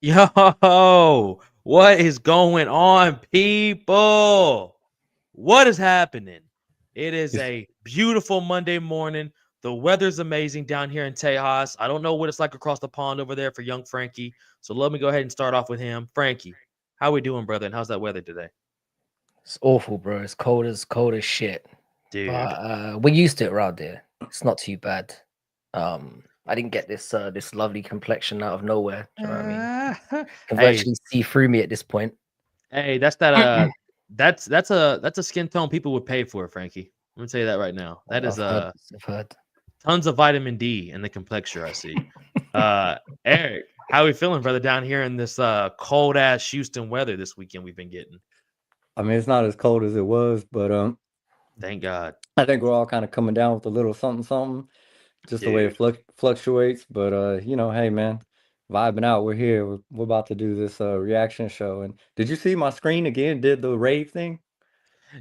Yo, what is going on, people? What is happening? It is It's, a beautiful Monday morning. The weather's amazing down here in Tejas. I don't know what it's like across the pond over there for young Frankie. So let me go ahead and start off with him. Frankie, how we doing, brother? And how's that weather today? It's awful, bro. It's cold as shit. But Dude. we're used to it around here. It's not too bad. I didn't get this lovely complexion out of nowhere. Do you know what I mean? You can Hey, virtually see through me at this point. hey, that's a skin tone people would pay for, Frankie. Let me tell you that right now. That is I've heard. I've heard. tons of vitamin D in the complexure I see. Uh, Eric, how we feeling, brother, down here in this cold ass Houston weather this weekend we've been getting? I mean, it's not as cold as it was, but Thank God, I think we're all kind of coming down with a little something, something, just the way dude. it fluctuates. But hey, man, vibing out. We're here. We're about to do this reaction show. And did you see my screen again? Did the rave thing?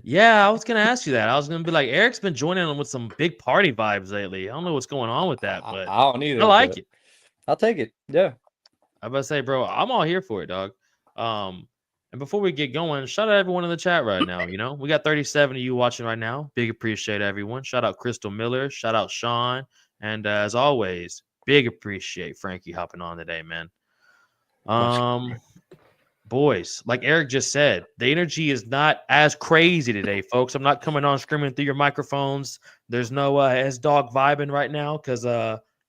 Yeah, I was gonna ask you that. I was gonna be like, Eric's been joining them with some big party vibes lately. I don't know what's going on with that, but I don't I either, like but it. I'll take it. Yeah. I about to say, bro, I'm all here for it, dog. And before we get going, shout out everyone in the chat right now. You know, we got 37 of you watching right now. Big appreciate everyone. Shout out Crystal Miller. Shout out Sean. And as always, big appreciate Frankie hopping on today, man. Much. Boys, like Eric just said, the energy is not as crazy today, folks. I'm not coming on screaming through your microphones. There's no S dog vibing right now because,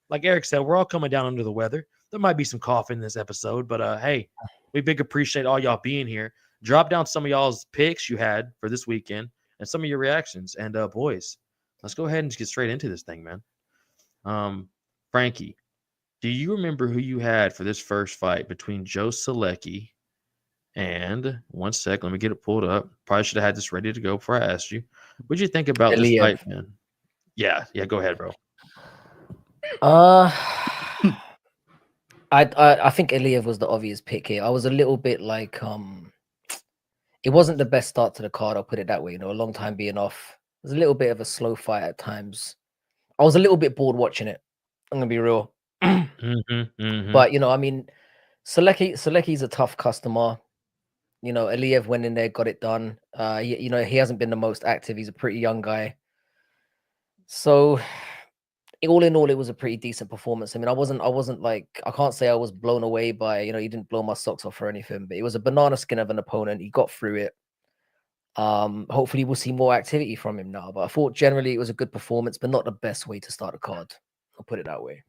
like Eric said, we're all coming down under the weather. There might be some cough in this episode, but hey, we big appreciate all y'all being here. Drop down some of y'all's picks you had for this weekend and some of your reactions. And boys, let's go ahead and just get straight into this thing, man. Frankie, do you remember who you had for this first fight between Joe Selecki and one sec, let me get it pulled up. Probably should have had this ready to go before I asked you. What'd you think about this Eliev. fight, man? Yeah, go ahead, bro. Uh, I think Eliev was the obvious pick here. I was a little bit like it wasn't the best start to the card. I'll put it that way. You know, a long time being off. It was a little bit of a slow fight at times. I was a little bit bored watching it. I'm gonna be real. But you know, I mean, Seleki's a tough customer. You know, Eliev went in there, got it done. You know, he hasn't been the most active. He's a pretty young guy. So, all in all, it was a pretty decent performance. I mean, I wasn't like, I can't say I was blown away by, you know, he didn't blow my socks off or anything, but it was a banana skin of an opponent. He got through it. Hopefully we'll see more activity from him now. But I thought generally it was a good performance, but not the best way to start a card. I'll put it that way.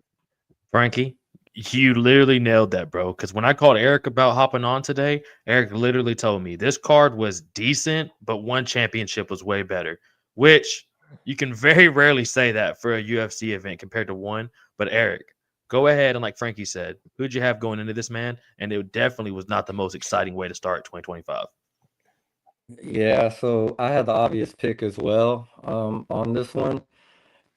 Frankie, you literally nailed that, bro. Because when I called Eric about hopping on today, Eric literally told me this card was decent, but one championship was way better, which you can very rarely say that for a UFC event compared to one. But Eric, go ahead and like Frankie said, who'd you have going into this, man? And it definitely was not the most exciting way to start 2025. Yeah, so I had the obvious pick as well on this one.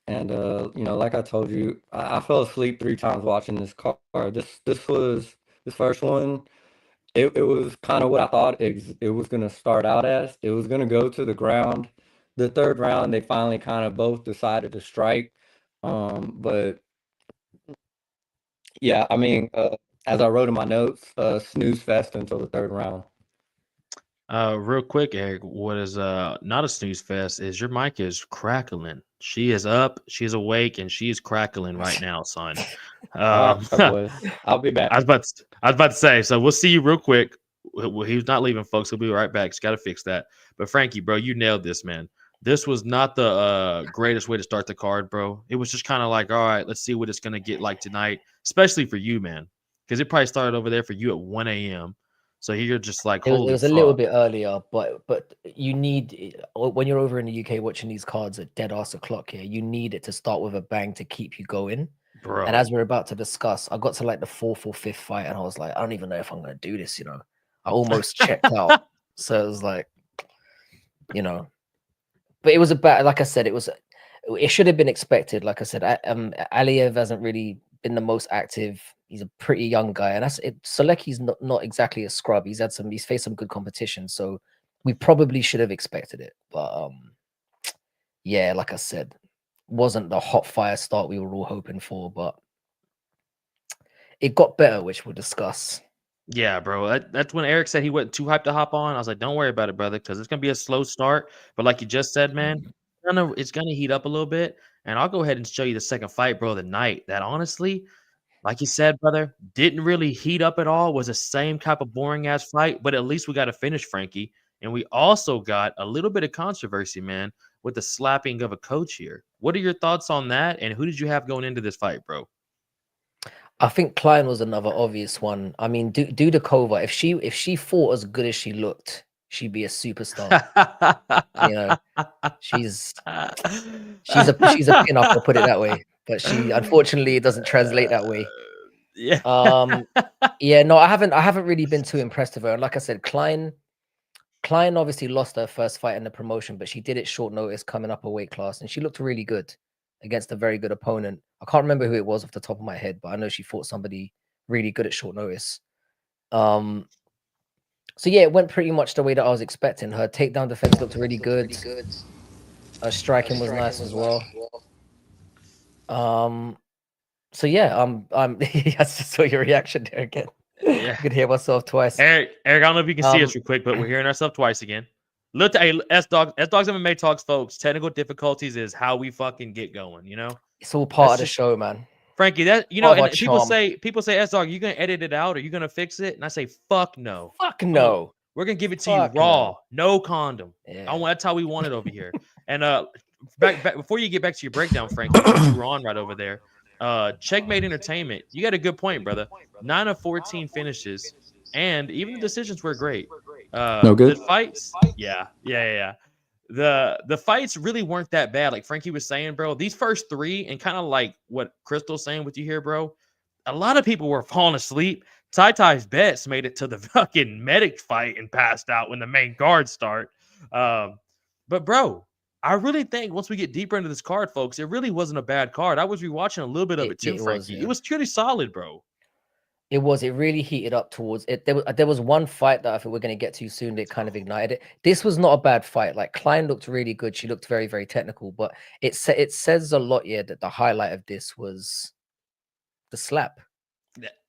And like I told you, I fell asleep 3 times watching this card. This first one. It was kind of what I thought it was gonna start out as. It was gonna go to the ground. The third round, they finally kind of both decided to strike. But yeah, I mean, as I wrote in my notes, snooze fest until the third round. Real quick, Eric, what is not a snooze fest is your mic is crackling. She is up, she's awake, and she is crackling right now, son. All right, I boys. I'll be back. was about to say, so we'll see you real quick. Well, he's not leaving, folks. He'll be right back. Just got to fix that. But Frankie, bro, you nailed this, man. This was not the greatest way to start the card, bro. It was just kind of like, all right, let's see what it's gonna get like tonight, especially for you, man, because it probably started over there for you at 1 a.m. So you're just like, It holy was a little fuck, bit earlier, but you need when you're over in the UK watching these cards at dead ass o'clock here, you need it to start with a bang to keep you going. And bro. as we're about to discuss, I got to like the fourth or fifth fight, and I was like, I don't even know if I'm gonna do this. You know, I almost checked out. So it was like, you know, but it was about, like I said, it should have been expected. Like I said, Aliev hasn't really been the most active. He's a pretty young guy, and that's it. Solecki's not exactly a scrub. He's faced some good competition, so we probably should have expected it. But yeah, like I said, wasn't the hot fire start we were all hoping for, but it got better, which we'll discuss. Yeah, bro. That's when Eric said he wasn't too hyped to hop on. I was like, don't worry about it, brother, because it's gonna be a slow start. But like you just said, man, it's gonna heat up a little bit. And I'll go ahead and show you the second fight, bro, of the night. That honestly, like you said, brother, didn't really heat up at all. Was the same type of boring ass fight, but at least we got to finish, Frankie. And we also got a little bit of controversy, man, with the slapping of a coach here. What are your thoughts on that? And who did you have going into this fight, bro? I think Klein was another obvious one. I mean, Dudakova, if she fought as good as she looked, she'd be a superstar. You know, she's a pin-up, I'll put it that way. But she, unfortunately, it doesn't translate that way. Yeah. Yeah, no, I haven't really been too impressed with her. And like I said, Klein obviously lost her first fight in the promotion, but she did it short notice coming up a weight class, and she looked really good against a very good opponent. I can't remember who it was off the top of my head, but I know she fought somebody really good at short notice. So yeah, it went pretty much the way that I was expecting. Her takedown defense looked really good. Her striking was nice as well. So yeah, I just saw your reaction there again. Yeah. I could hear myself twice. Eric, I don't know if you can see us real quick, but we're hearing ourselves twice again. Look, S Dogs MMA Talks, folks. Technical difficulties is how we fucking get going. You know, it's all part of the show, man. Frankie, that you know, and people say S Dog, you gonna edit it out or you gonna fix it? And I say, fuck no, fuck no. We're gonna give it to you raw, no condom. Yeah. That's how we want it over here. And back before you get back to your breakdown, Frankie, since you were on right over there. Checkmate Entertainment, you got a good point, brother. 9 of 14 finishes, and even the decisions were great. No good. The fights, yeah. The fights really weren't that bad. Like Frankie was saying, bro, these first three, and kind of like what Crystal's saying with you here, bro. A lot of people were falling asleep. Ty's bets made it to the fucking medic fight and passed out when the main guards start. But bro, I really think once we get deeper into this card, folks, it really wasn't a bad card. I was rewatching a little bit of it too, Frankie. It was pretty solid, bro. It was. It really heated up towards it. There was one fight that I think we're going to get to soon that kind of ignited it. This was not a bad fight. Like Klein looked really good. She looked very, very technical. But it says a lot here that the highlight of this was the slap,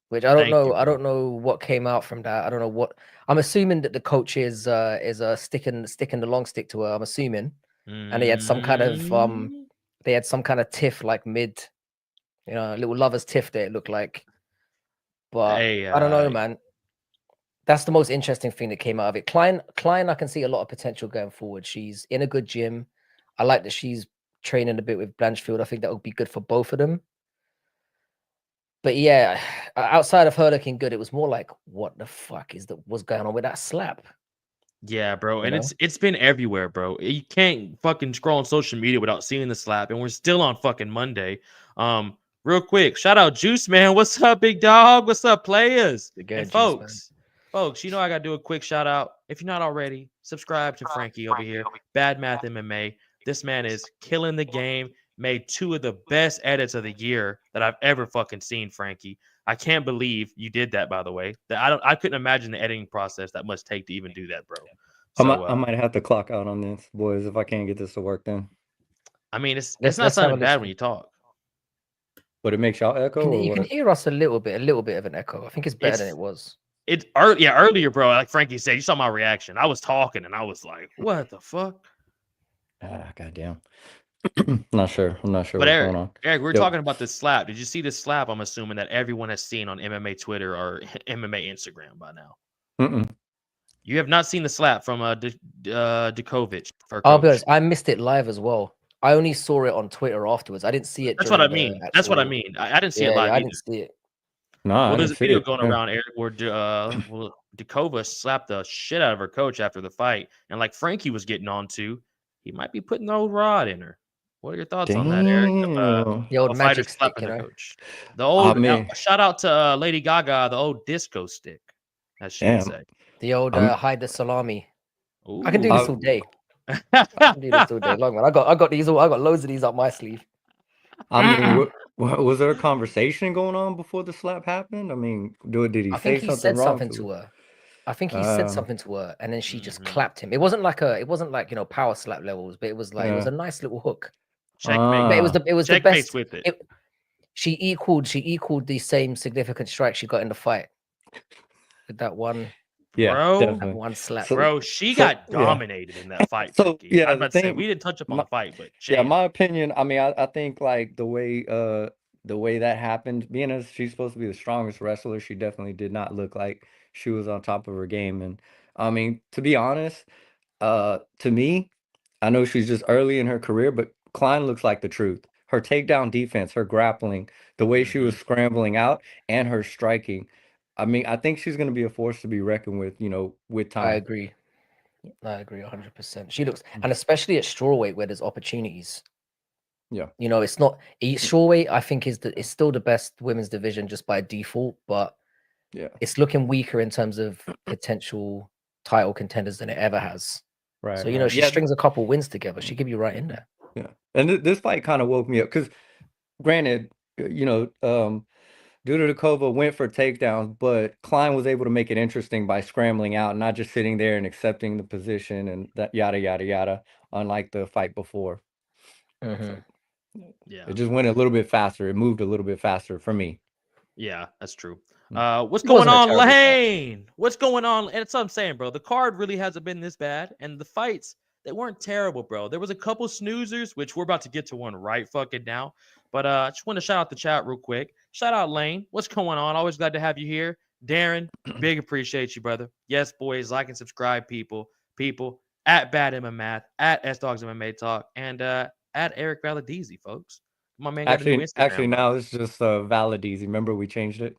which I don't know. I don't know what came out from that. I don't know what. I'm assuming that the coach is sticking the long stick to her. I'm assuming, and they had some kind of tiff like mid, a little lovers tiff there. It looked like. But I don't know, man. That's the most interesting thing that came out of it. Klein, I can see a lot of potential going forward. She's in a good gym. I like that she's training a bit with Blanchfield. I think that would be good for both of them. But yeah, outside of her looking good, it was more like, what the fuck what's going on with that slap? Yeah, bro. And it's been everywhere, bro. You can't fucking scroll on social media without seeing the slap. And we're still on fucking Monday. Real quick, shout out Juice Man. What's up, big dog? What's up, players? And folks, you know I gotta do a quick shout out. If you're not already, subscribe to Frankie over here. Bad Math MMA. This man is killing the game. Made 2 of the best edits of the year that I've ever fucking seen, Frankie. I can't believe you did that, by the way. I couldn't imagine the editing process that must take to even do that, bro. So, I might have to clock out on this, boys, if I can't get this to work then. I mean, it's not sounding bad when you talk. But it makes y'all echo? You can hear us a little bit of an echo. I think it's better than it was. Earlier, bro, like Frankie said, you saw my reaction. I was talking and I was like, what the fuck? Goddamn. I'm not sure but what's going on. Eric, we're talking about this slap. Did you see this slap? I'm assuming that everyone has seen on MMA Twitter or MMA Instagram by now. You have not seen the slap from Djokovic. I'll be honest, I missed it live as well. I only saw it on Twitter afterwards. I didn't see it. That's what I mean. That's what I mean. I didn't see it live. I didn't see it. No, well, there's a video going around, Eric, where Djokovic slapped the shit out of her coach after the fight, and like Frankie was getting on to, he might be putting the old rod in her. What are your thoughts on that, Eric? The old magic stick, the coach. The old shout out to Lady Gaga, the old disco stick, as she would say. The old hide the salami. Ooh. I can do this all day. I can do this all day long, man. I got loads of these up my sleeve. I mean, was there a conversation going on before the slap happened? I mean, did he say something wrong to her? I think he said something to her, and then she just clapped him. It wasn't like power slap levels, but it was like it was a nice little hook. Checkmate. But it was the best. With it. She equaled the same significant strike she got in the fight. with that one. Yeah, Bro, That definitely. one slap. So, bro, she so got dominated in that fight, So Frankie. yeah, I was the about to say thing, we didn't touch up on my, the fight, but yeah, jam. my opinion. I mean, I think like the way that happened, being as she's supposed to be the strongest wrestler, she definitely did not look like she was on top of her game. And I mean, to be honest, to me, I know she's just early in her career, but Klein looks like the truth. Her takedown defense, her grappling, the way she Hmm. was scrambling out, and her striking. I mean, I think she's going to be a force to be reckoned with, with I time. agree. I agree 100%. She looks, and especially at strawweight where there's opportunities. Yeah. It's not strawweight. I think it's still the best women's division just by default, but Yeah. it's looking weaker in terms of potential title contenders than it ever has. Right. So Right. she Yeah. strings a couple wins together. She could be right in there. Yeah. And this fight kind of woke me up because, granted, Dudikova went for takedowns, but Klein was able to make it interesting by scrambling out, not just sitting there and accepting the position and that yada yada yada, unlike the fight before. Mhm. So Yeah. it just went a little bit faster. It moved a little bit faster for me. Yeah, that's true. What's It going wasn't a on, terrible fight. Lane? What's going on? And that's what I'm saying, bro. The card really hasn't been this bad, and the fights they weren't terrible, bro. There was a couple snoozers, which we're about to get to one right fucking now. But I just want to shout out the chat real quick. Shout out Lane. What's going on? Always glad to have you here, Darren. Big appreciate you, brother. Yes, boys, like and subscribe, people. At Bad MMA Math, at S Dogs MMA Talk, and at Eric Valadizzi, folks. My man got a new Actually, Instagram up. now it's just Valadizi. Remember we changed it?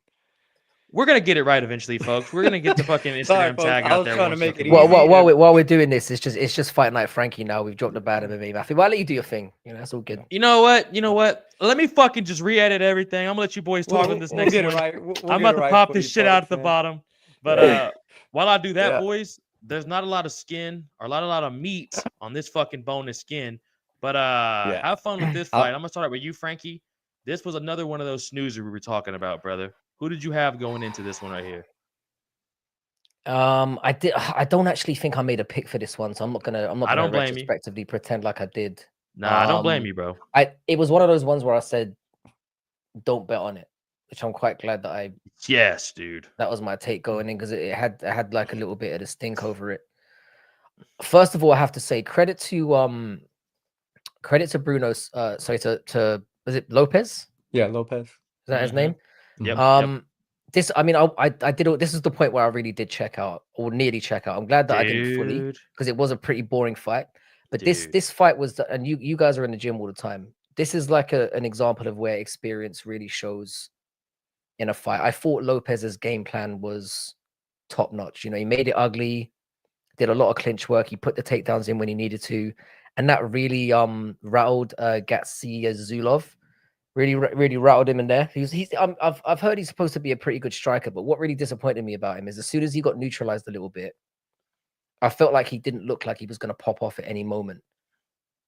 We're gonna get it right eventually, folks. We're gonna get the fucking Sorry, Instagram folks. tag I out was there trying to once make fucking it while. easy. While we're doing this, it's just Fight Night Frankie now. We've dropped the bad MMA Matthew. Well, I'll let you do your thing. That's all good. You know what? Let me fucking just re-edit everything. I'm gonna let you boys talk on this We'll next get it one. right. We'll I'm get about it to right pop for this you shit out at folks, the man. bottom. But Yeah. while I do that, Yeah. boys, there's not a lot of skin or a lot of meat on this fucking boneless skin. But Yeah. have fun with this fight. I'm gonna start out with you, Frankie. This was another one of those snoozers we were talking about, brother. Who did you have going into this one right here? I don't actually think I made a pick for this one, so I'm not gonna I don't blame you. retrospectively pretend like I did. Nah, I don't blame you, bro. It was one of those ones where I said don't bet on it, which I'm quite glad that Yes, dude. that was my take going in because it had like a little bit of the stink over it. First of all, I have to say credit to Bruno. Sorry to was it Lopez? Yeah, Lopez. Is that his name? Yep. This, I mean, I did. This is the point where I really did check out, or nearly check out. I'm glad that I didn't fully, because it was a pretty boring fight. But this fight was, and you guys are in the gym all the time. This is like an example of where experience really shows in a fight. I thought Lopez's game plan was top notch. He made it ugly, did a lot of clinch work. He put the takedowns in when he needed to, and that really rattled Gatsi Zulov. Really rattled him in there. I've heard he's supposed to be a pretty good striker, but what really disappointed me about him is as soon as he got neutralized a little bit, I felt like he didn't look like he was going to pop off at any moment.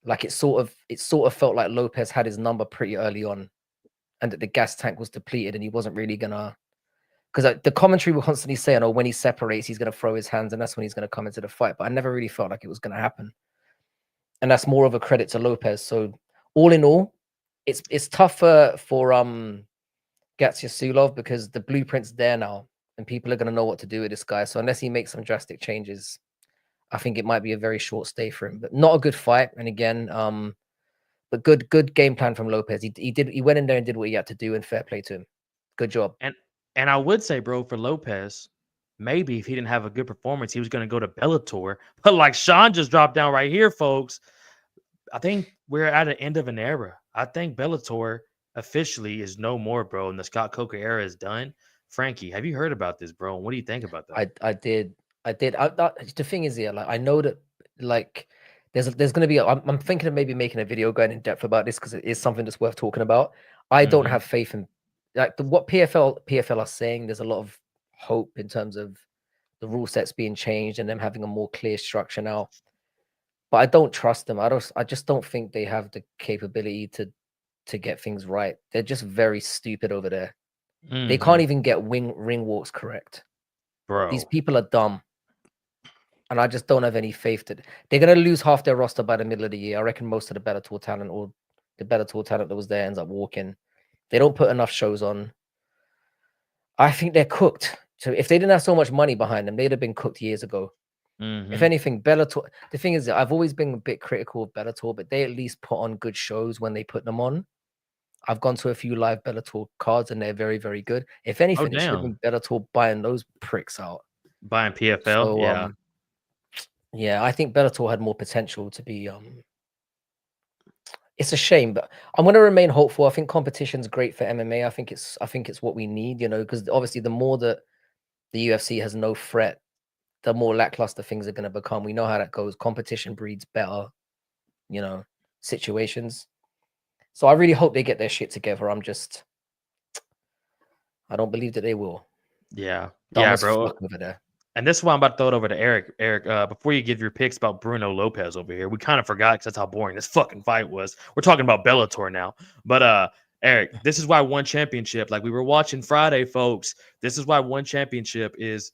Like it sort of felt like Lopez had his number pretty early on, and that the gas tank was depleted, and he wasn't really gonna. Because the commentary were constantly saying, "Oh, when he separates, he's going to throw his hands, and that's when he's going to come into the fight." But I never really felt like it was going to happen, and that's more of a credit to Lopez. So all in all, it's tougher for Gatsia because the blueprint's there now and people are going to know what to do with this guy. So unless he makes some drastic changes, I think it might be a very short stay for him. But not a good fight. And again, but good game plan from Lopez. He went in there and did what he had to do, and fair play to him. Good job. And I would say, bro, for Lopez, maybe if he didn't have a good performance, he was going to go to Bellator. But like Sean just dropped down right here, folks. I think we're at an end of an era. I think Bellator officially is no more, bro, and the Scott Coker era is done. Frankie, have you heard about this, bro? And what do you think about that? I did. The thing is here, like I know that like there's going to be. I'm thinking of maybe making a video going in depth about this because it is something that's worth talking about. I don't have faith in like what PFL are saying. There's a lot of hope in terms of the rule sets being changed and them having a more clear structure now. But I don't trust them. I just don't think they have the capability to get things right. They're just very stupid over there. They can't even get ring walks correct. Bro. These people are dumb. And I just don't have any faith that they're going to lose half their roster by the middle of the year. I reckon most of the Bellator talent or the Bellator talent that was there ends up walking. They don't put enough shows on. I think they're cooked. So if they didn't have so much money behind them, they'd have been cooked years ago. If anything, Bellator. The thing is, I've always been a bit critical of Bellator, but they at least put on good shows when they put them on. I've gone to a few live Bellator cards, and they're very, very good. If Oh anything, it should have damn, been Bellator buying those pricks out. buying PFL. So Yeah, yeah, I think Bellator had more potential to be. It's a shame, but I'm going to remain hopeful. I think competition's great for MMA. I think it's what we need, you know, because obviously the more that the UFC has no threat, the more lackluster things are going to become. We know how that goes. Competition breeds better, you know, situations. So I really hope they get their shit together. I don't believe that they will. yeah, Dumb yeah, as bro. fuck over there. And this is why I'm about to throw it over to Eric. Eric, before you give your picks about Bruno Lopez over here, we kind of forgot because that's how boring this fucking fight was. We're talking about Bellator now. But Eric, this is why one championship, like we were watching Friday, folks. This is why one championship is,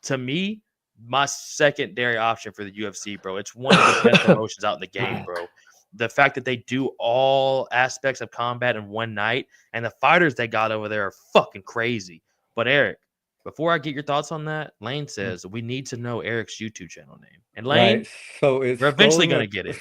to me, my secondary option for the UFC, bro. It's one of the best promotions out in the game, bro. The fact that they do all aspects of combat in one night, and the fighters they got over there are fucking crazy. But Eric, before I get your thoughts on that, Lane says we need to know Eric's YouTube channel name. And Lane, Right. So it's we're eventually scrolling gonna get it.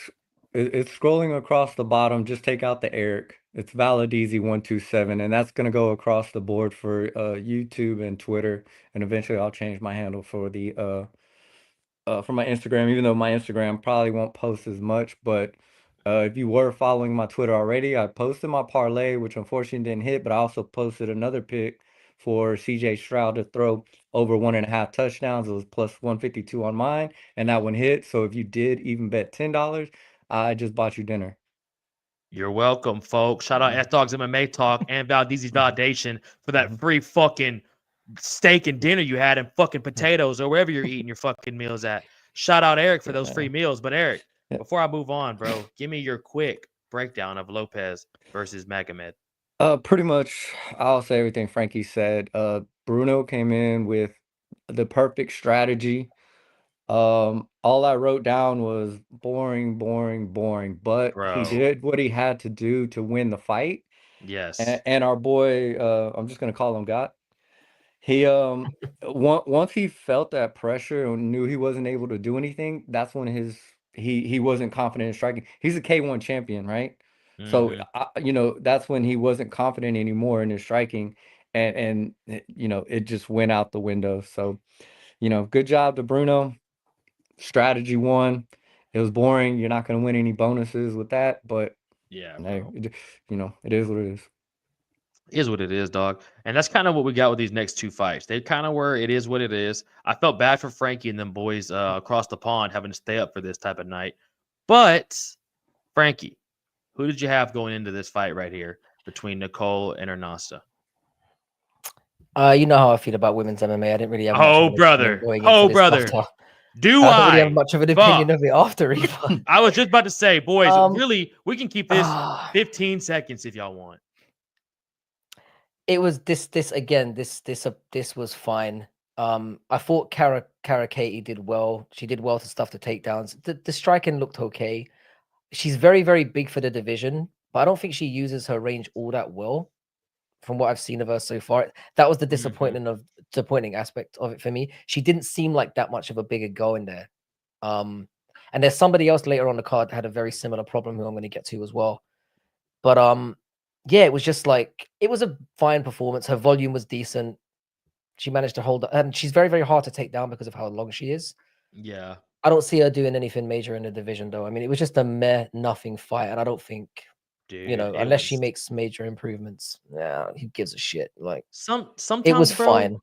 it's scrolling across the bottom. Just take out the Eric. It's Valadizi127, and that's gonna go across the board for YouTube and Twitter, and eventually I'll change my handle for my Instagram, even though my Instagram probably won't post as much. But if you were following my Twitter already, I posted my parlay, which unfortunately didn't hit, but I also posted another pick for CJ Stroud to throw over 1.5 touchdowns. It was plus 152 on mine, and that one hit. So if you did even bet $10, I just bought you dinner. You're welcome, folks. Shout out S Dogs MMA Talk and Valdizi's Validation for that free fucking steak and dinner you had and fucking potatoes or wherever you're eating your fucking meals at. Shout out Eric for those free meals. But Eric, Yeah. before I move on, bro, give me your quick breakdown of Lopez versus Magomed. Pretty much, I'll say everything Frankie said. Bruno came in with the perfect strategy. All I wrote down was boring, boring, boring, but he Bro. did what he had to do to win the fight. Yes. And our boy, I'm just gonna call him God. He once he felt that pressure and knew he wasn't able to do anything, that's when he wasn't confident in striking. He's a K1 champion, right? So Mhm. that's when he wasn't confident anymore in his striking, and it just went out the window. So good job to Bruno. Strategy won. It was boring. You're not going to win any bonuses with that, but Yeah, hey, bro. it is what it is. Is what it is, dog. And that's kind of what we got with these next two fights. They kind of were, it is what it is. I felt bad for Frankie and them boys across the pond having to stay up for this type of night. But, Frankie, who did you have going into this fight right here between Nicole and Ernasta? You know how I feel about women's MMA. I didn't really have much of Oh, an opinion brother. going into Oh, this brother. after. Do I don't really have I? much of an opinion Fuck. of it after either. I was just about to say, boys, Um, really, we can keep this ah, 15 seconds if y'all want. it was this again. This was fine. I thought Cara Katie did well. She did well to stuff the takedowns. The striking looked okay. She's very, very big for the division, but I don't think she uses her range all that well. From what I've seen of her so far, that was the disappointing aspect of it for me. She didn't seem like that much of a bigger go in there. And there's somebody else later on the card that had a very similar problem who I'm going to get to as well. But yeah, it was just like it was a fine performance. Her volume was decent. She managed to hold, and she's very, very hard to take down because of how long she is. Yeah. I don't see her doing anything major in the division, though. I mean, it was just a meh, nothing fight, and I don't think, Dude, it unless she was makes major improvements, yeah, who gives a shit? Like, it sometimes, was bro. fine.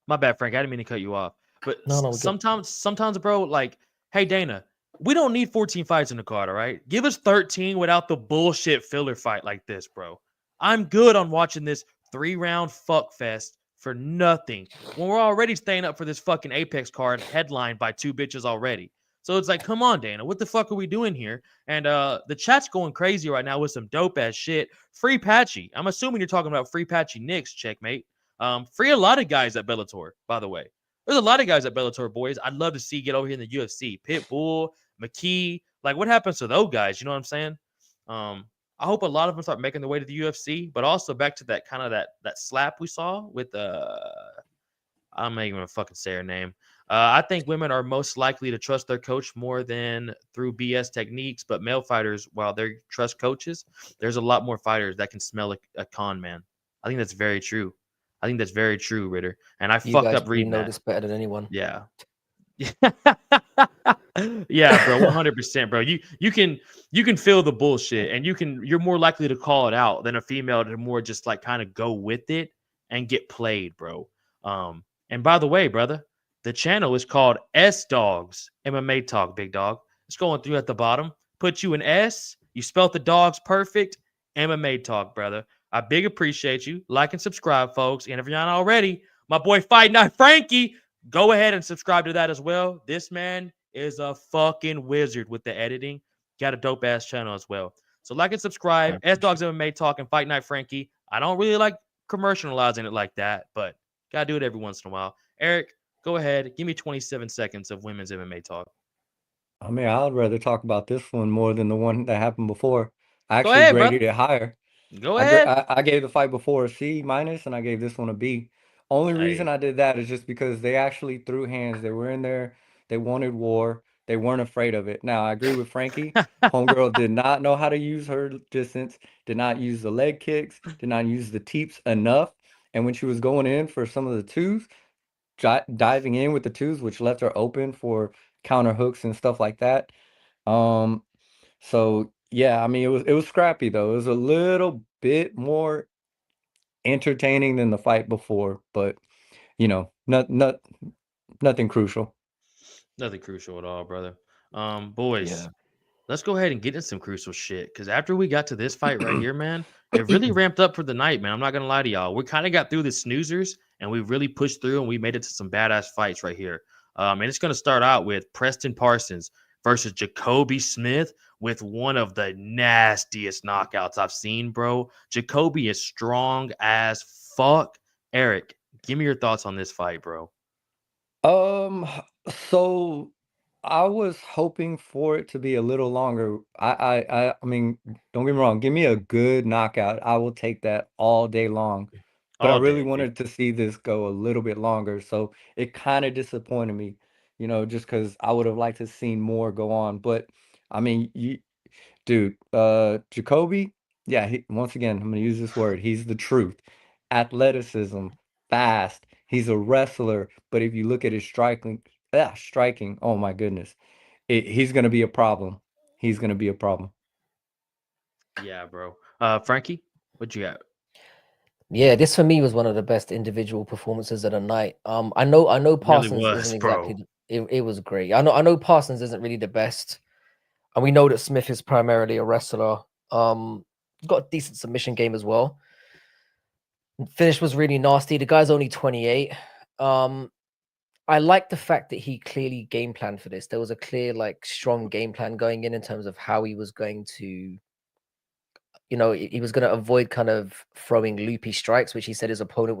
My bad, Frank. I didn't mean to cut you off. But No, we're good. sometimes, bro, like, hey, Dana, we don't need 14 fights in the card, all right? Give us 13 without the bullshit filler fight like this, bro. I'm good on watching this 3-round fuck fest for nothing when we're already staying up for this fucking Apex card headlined by two bitches already. So it's like, come on, Dana, what the fuck are we doing here? And the chat's going crazy right now with some dope ass shit. Free Patchy. I'm assuming you're talking about Free Patchy Knicks, checkmate. Free a lot of guys at Bellator, by the way. There's a lot of guys at Bellator, boys. I'd love to see get over here in the UFC. Pitbull, McKee. Like, what happens to those guys? You know what I'm saying? I hope a lot of them start making their way to the UFC, but also back to that kind of that slap we saw with I'm not even gonna fucking say her name. I think women are most likely to trust their coach more than through BS techniques, but male fighters, while they trust coaches, there's a lot more fighters that can smell a con man. I think that's very true. I think that's very true, Ritter. And I You fucked guys up probably reading know that. this better than anyone. Yeah. Yeah, bro, 100%, bro. You can feel the bullshit, and you're more likely to call it out than a female to more just like kind of go with it and get played, bro. And by the way, brother, the channel is called S Dogs MMA Talk, big dog. It's going through at the bottom. Put you an S. You spelt the dogs perfect. MMA Talk, brother. I big appreciate you. Like and subscribe, folks. And if you're not already, my boy Fight Night Frankie, go ahead and subscribe to that as well. This man is a fucking wizard with the editing. Got a dope ass channel as well. So like and subscribe. S Dogs MMA Talk and Fight Night Frankie. I don't really like commercializing it like that, but gotta do it every once in a while. Eric, go ahead. Give me 27 seconds of women's MMA talk. I mean, I'd rather talk about this one more than the one that happened before. I Go actually ahead, brother. graded it higher. Go ahead. I gave the fight before a C minus, and I gave this one a B. Only reason Hey. I did that is just because they actually threw hands. They were in there. They wanted war. They weren't afraid of it. Now, I agree with Frankie. Homegirl did not know how to use her distance, did not use the leg kicks, did not use the teeps enough. And when she was going in for some of the twos, diving in with the twos, which left her open for counter hooks and stuff like that. Um, so yeah, I mean it was scrappy though. It was a little bit more entertaining than the fight before, but nothing crucial. Nothing crucial at all, brother. Boys, Yeah. let's go ahead and get in some crucial shit. Because after we got to this fight right here, man, it really ramped up for the night, man. I'm not gonna lie to y'all. We kind of got through the snoozers and we really pushed through and we made it to some badass fights right here. And it's gonna start out with Preston Parsons versus Jacoby Smith with one of the nastiest knockouts I've seen, bro. Jacoby is strong as fuck. Eric, give me your thoughts on this fight, bro. Um, so I was hoping for it to be a little longer. I mean, don't get me wrong, give me a good knockout. I will take that all day long. But I All really day, dude. wanted to see this go a little bit longer. So it kind of disappointed me, just because I would have liked to seen more go on. But I mean, dude, Jacoby, yeah, once again, I'm gonna use this word. He's the truth. Athleticism, fast. He's a wrestler, but if you look at his striking, oh my goodness, he's gonna be a problem. He's gonna be a problem. Yeah, bro. Frankie, what you got? Yeah, this for me was one of the best individual performances of the night. I know Really Parsons was, isn't bro. exactly it was great. I know Parsons isn't really the best. And we know that Smith is primarily a wrestler. He's got a decent submission game as well. Finish was really nasty. The guy's only 28. I like the fact that he clearly game planned for this. There was a clear, like, strong game plan going in terms of how he was going to, he was going to avoid kind of throwing loopy strikes, which he said his opponent,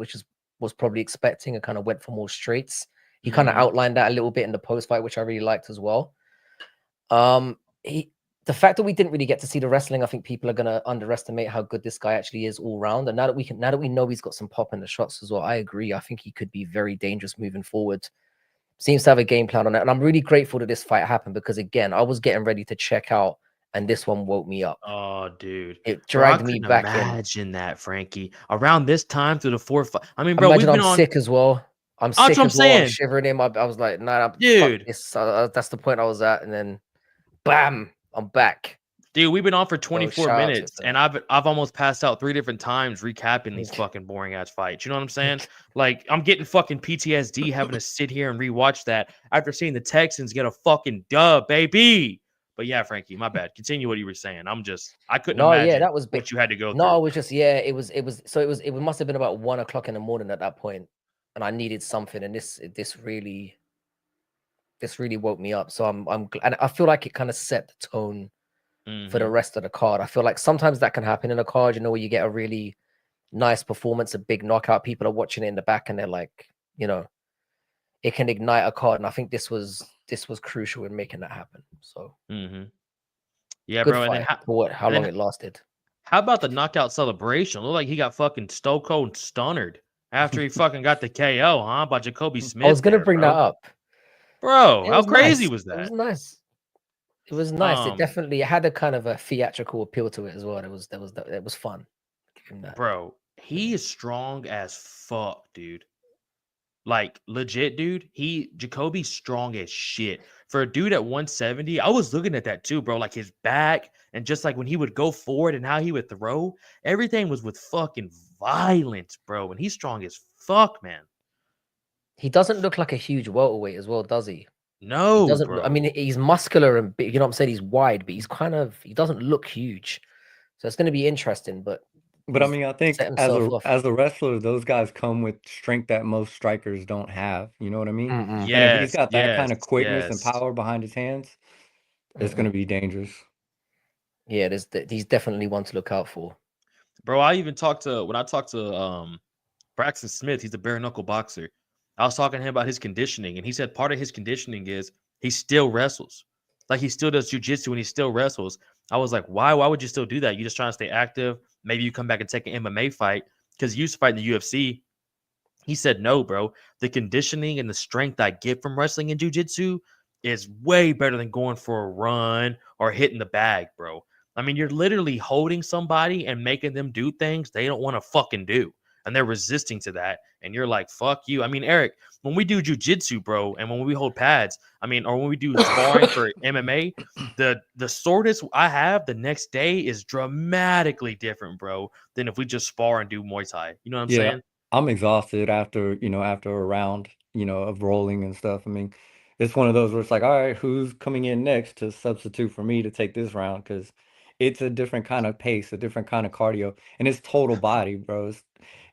was probably expecting, and kind of went for more straights. He kind of Mhm. outlined that a little bit in the post fight, which I really liked as well. He The fact that we didn't really get to see the wrestling, I think people are gonna underestimate how good this guy actually is all round. And now that we know he's got some pop in the shots as well, I agree. I think he could be very dangerous moving forward. Seems to have a game plan on that, and I'm really grateful that this fight happened because again, I was getting ready to check out, and this one woke me up. Oh, dude. It Bro, I dragged me couldn't back in. imagine that, Frankie. Around this time through the 4 5. I mean, bro, Imagine we've I'm been on. sick as well. I'm That's sick what I'm as well. I'm saying, shivering in. I was like, nah, fuck dude. this. That's the point I was at, and then, bam, I'm back. Dude, we've been on for So 24 shout out to him minutes, for and that. I've almost passed out 3 different times recapping these fucking boring ass fights. You know what I'm saying? Like, I'm getting fucking PTSD having to sit here and rewatch that after seeing the Texans get a fucking dub, baby. But yeah, Frankie, my bad. Continue what you were saying. I couldn't No, yeah, imagine that was big. what you had to go No, I through. was just, yeah, it must have been about 1 o'clock in the morning at that point, and I needed something, and this really woke me up. So and I feel like it kind of set the tone for the Mm-hmm. rest of the card. I feel like sometimes that can happen in a card, where you get a really nice performance, a big knockout. People are watching it in the back, and they're like, it can ignite a card. And I think this was crucial in making that happen. So Mm-hmm. Yeah, good bro. And then fight for how and long then it lasted. how about the knockout celebration? Looked like he got fucking Stone Cold stunnered. after he fucking got the KO, huh? By Jacoby Smith. I was gonna there, bring bro. that up. Bro, It how was crazy nice. was It was that? nice. It was nice. It Um, definitely had a kind of a theatrical appeal to it as well. It was fun. Give him that. bro, he is strong as fuck, dude. Like legit, dude. Jacoby's strong as shit. For a dude at 170, I was looking at that too, bro. Like his back and just like when he would go forward and how he would throw, everything was with fucking violence, bro. And he's strong as fuck, man. He doesn't look like a huge welterweight as well, does he? He No, doesn't. I mean, bro. he's muscular and big. You know what I'm saying? He's wide, but he doesn't look huge. So it's going to be interesting. But But I he's mean, I set think himself off. as a wrestler, those guys come with strength that most strikers don't have. You know what I mean? Mm-mm, And if he's Yes, got that yes, kind of quickness and yes. power behind his hands, it's going mm-mm. to be dangerous. Yeah, he's definitely one to look out for. Bro, when I talked to Braxton Smith, he's a bare knuckle boxer. I was talking to him about his conditioning, and he said part of his conditioning is he still wrestles. Like he still does jujitsu and he still wrestles. I was like, why? Why would you still do that? You just trying to stay active. Maybe you come back and take an MMA fight because he used to fight in the UFC. He said, no, bro. The conditioning and the strength I get from wrestling and jujitsu is way better than going for a run or hitting the bag, bro. I mean, you're literally holding somebody and making them do things they don't want to fucking do. And they're resisting to that. And you're like, fuck you. I mean, Eric, when we do jujitsu, bro, and when we hold pads, I mean, or when we do sparring for MMA, the soreness I have the next day is dramatically different, bro, than if we just spar and do Muay Thai. You know what I'm Yeah, saying? I'm exhausted after, after a round, of rolling and stuff. I mean, it's one of those where it's like, all right, who's coming in next to substitute for me to take this round? Because it's a different kind of pace, a different kind of cardio, and it's total body, bro.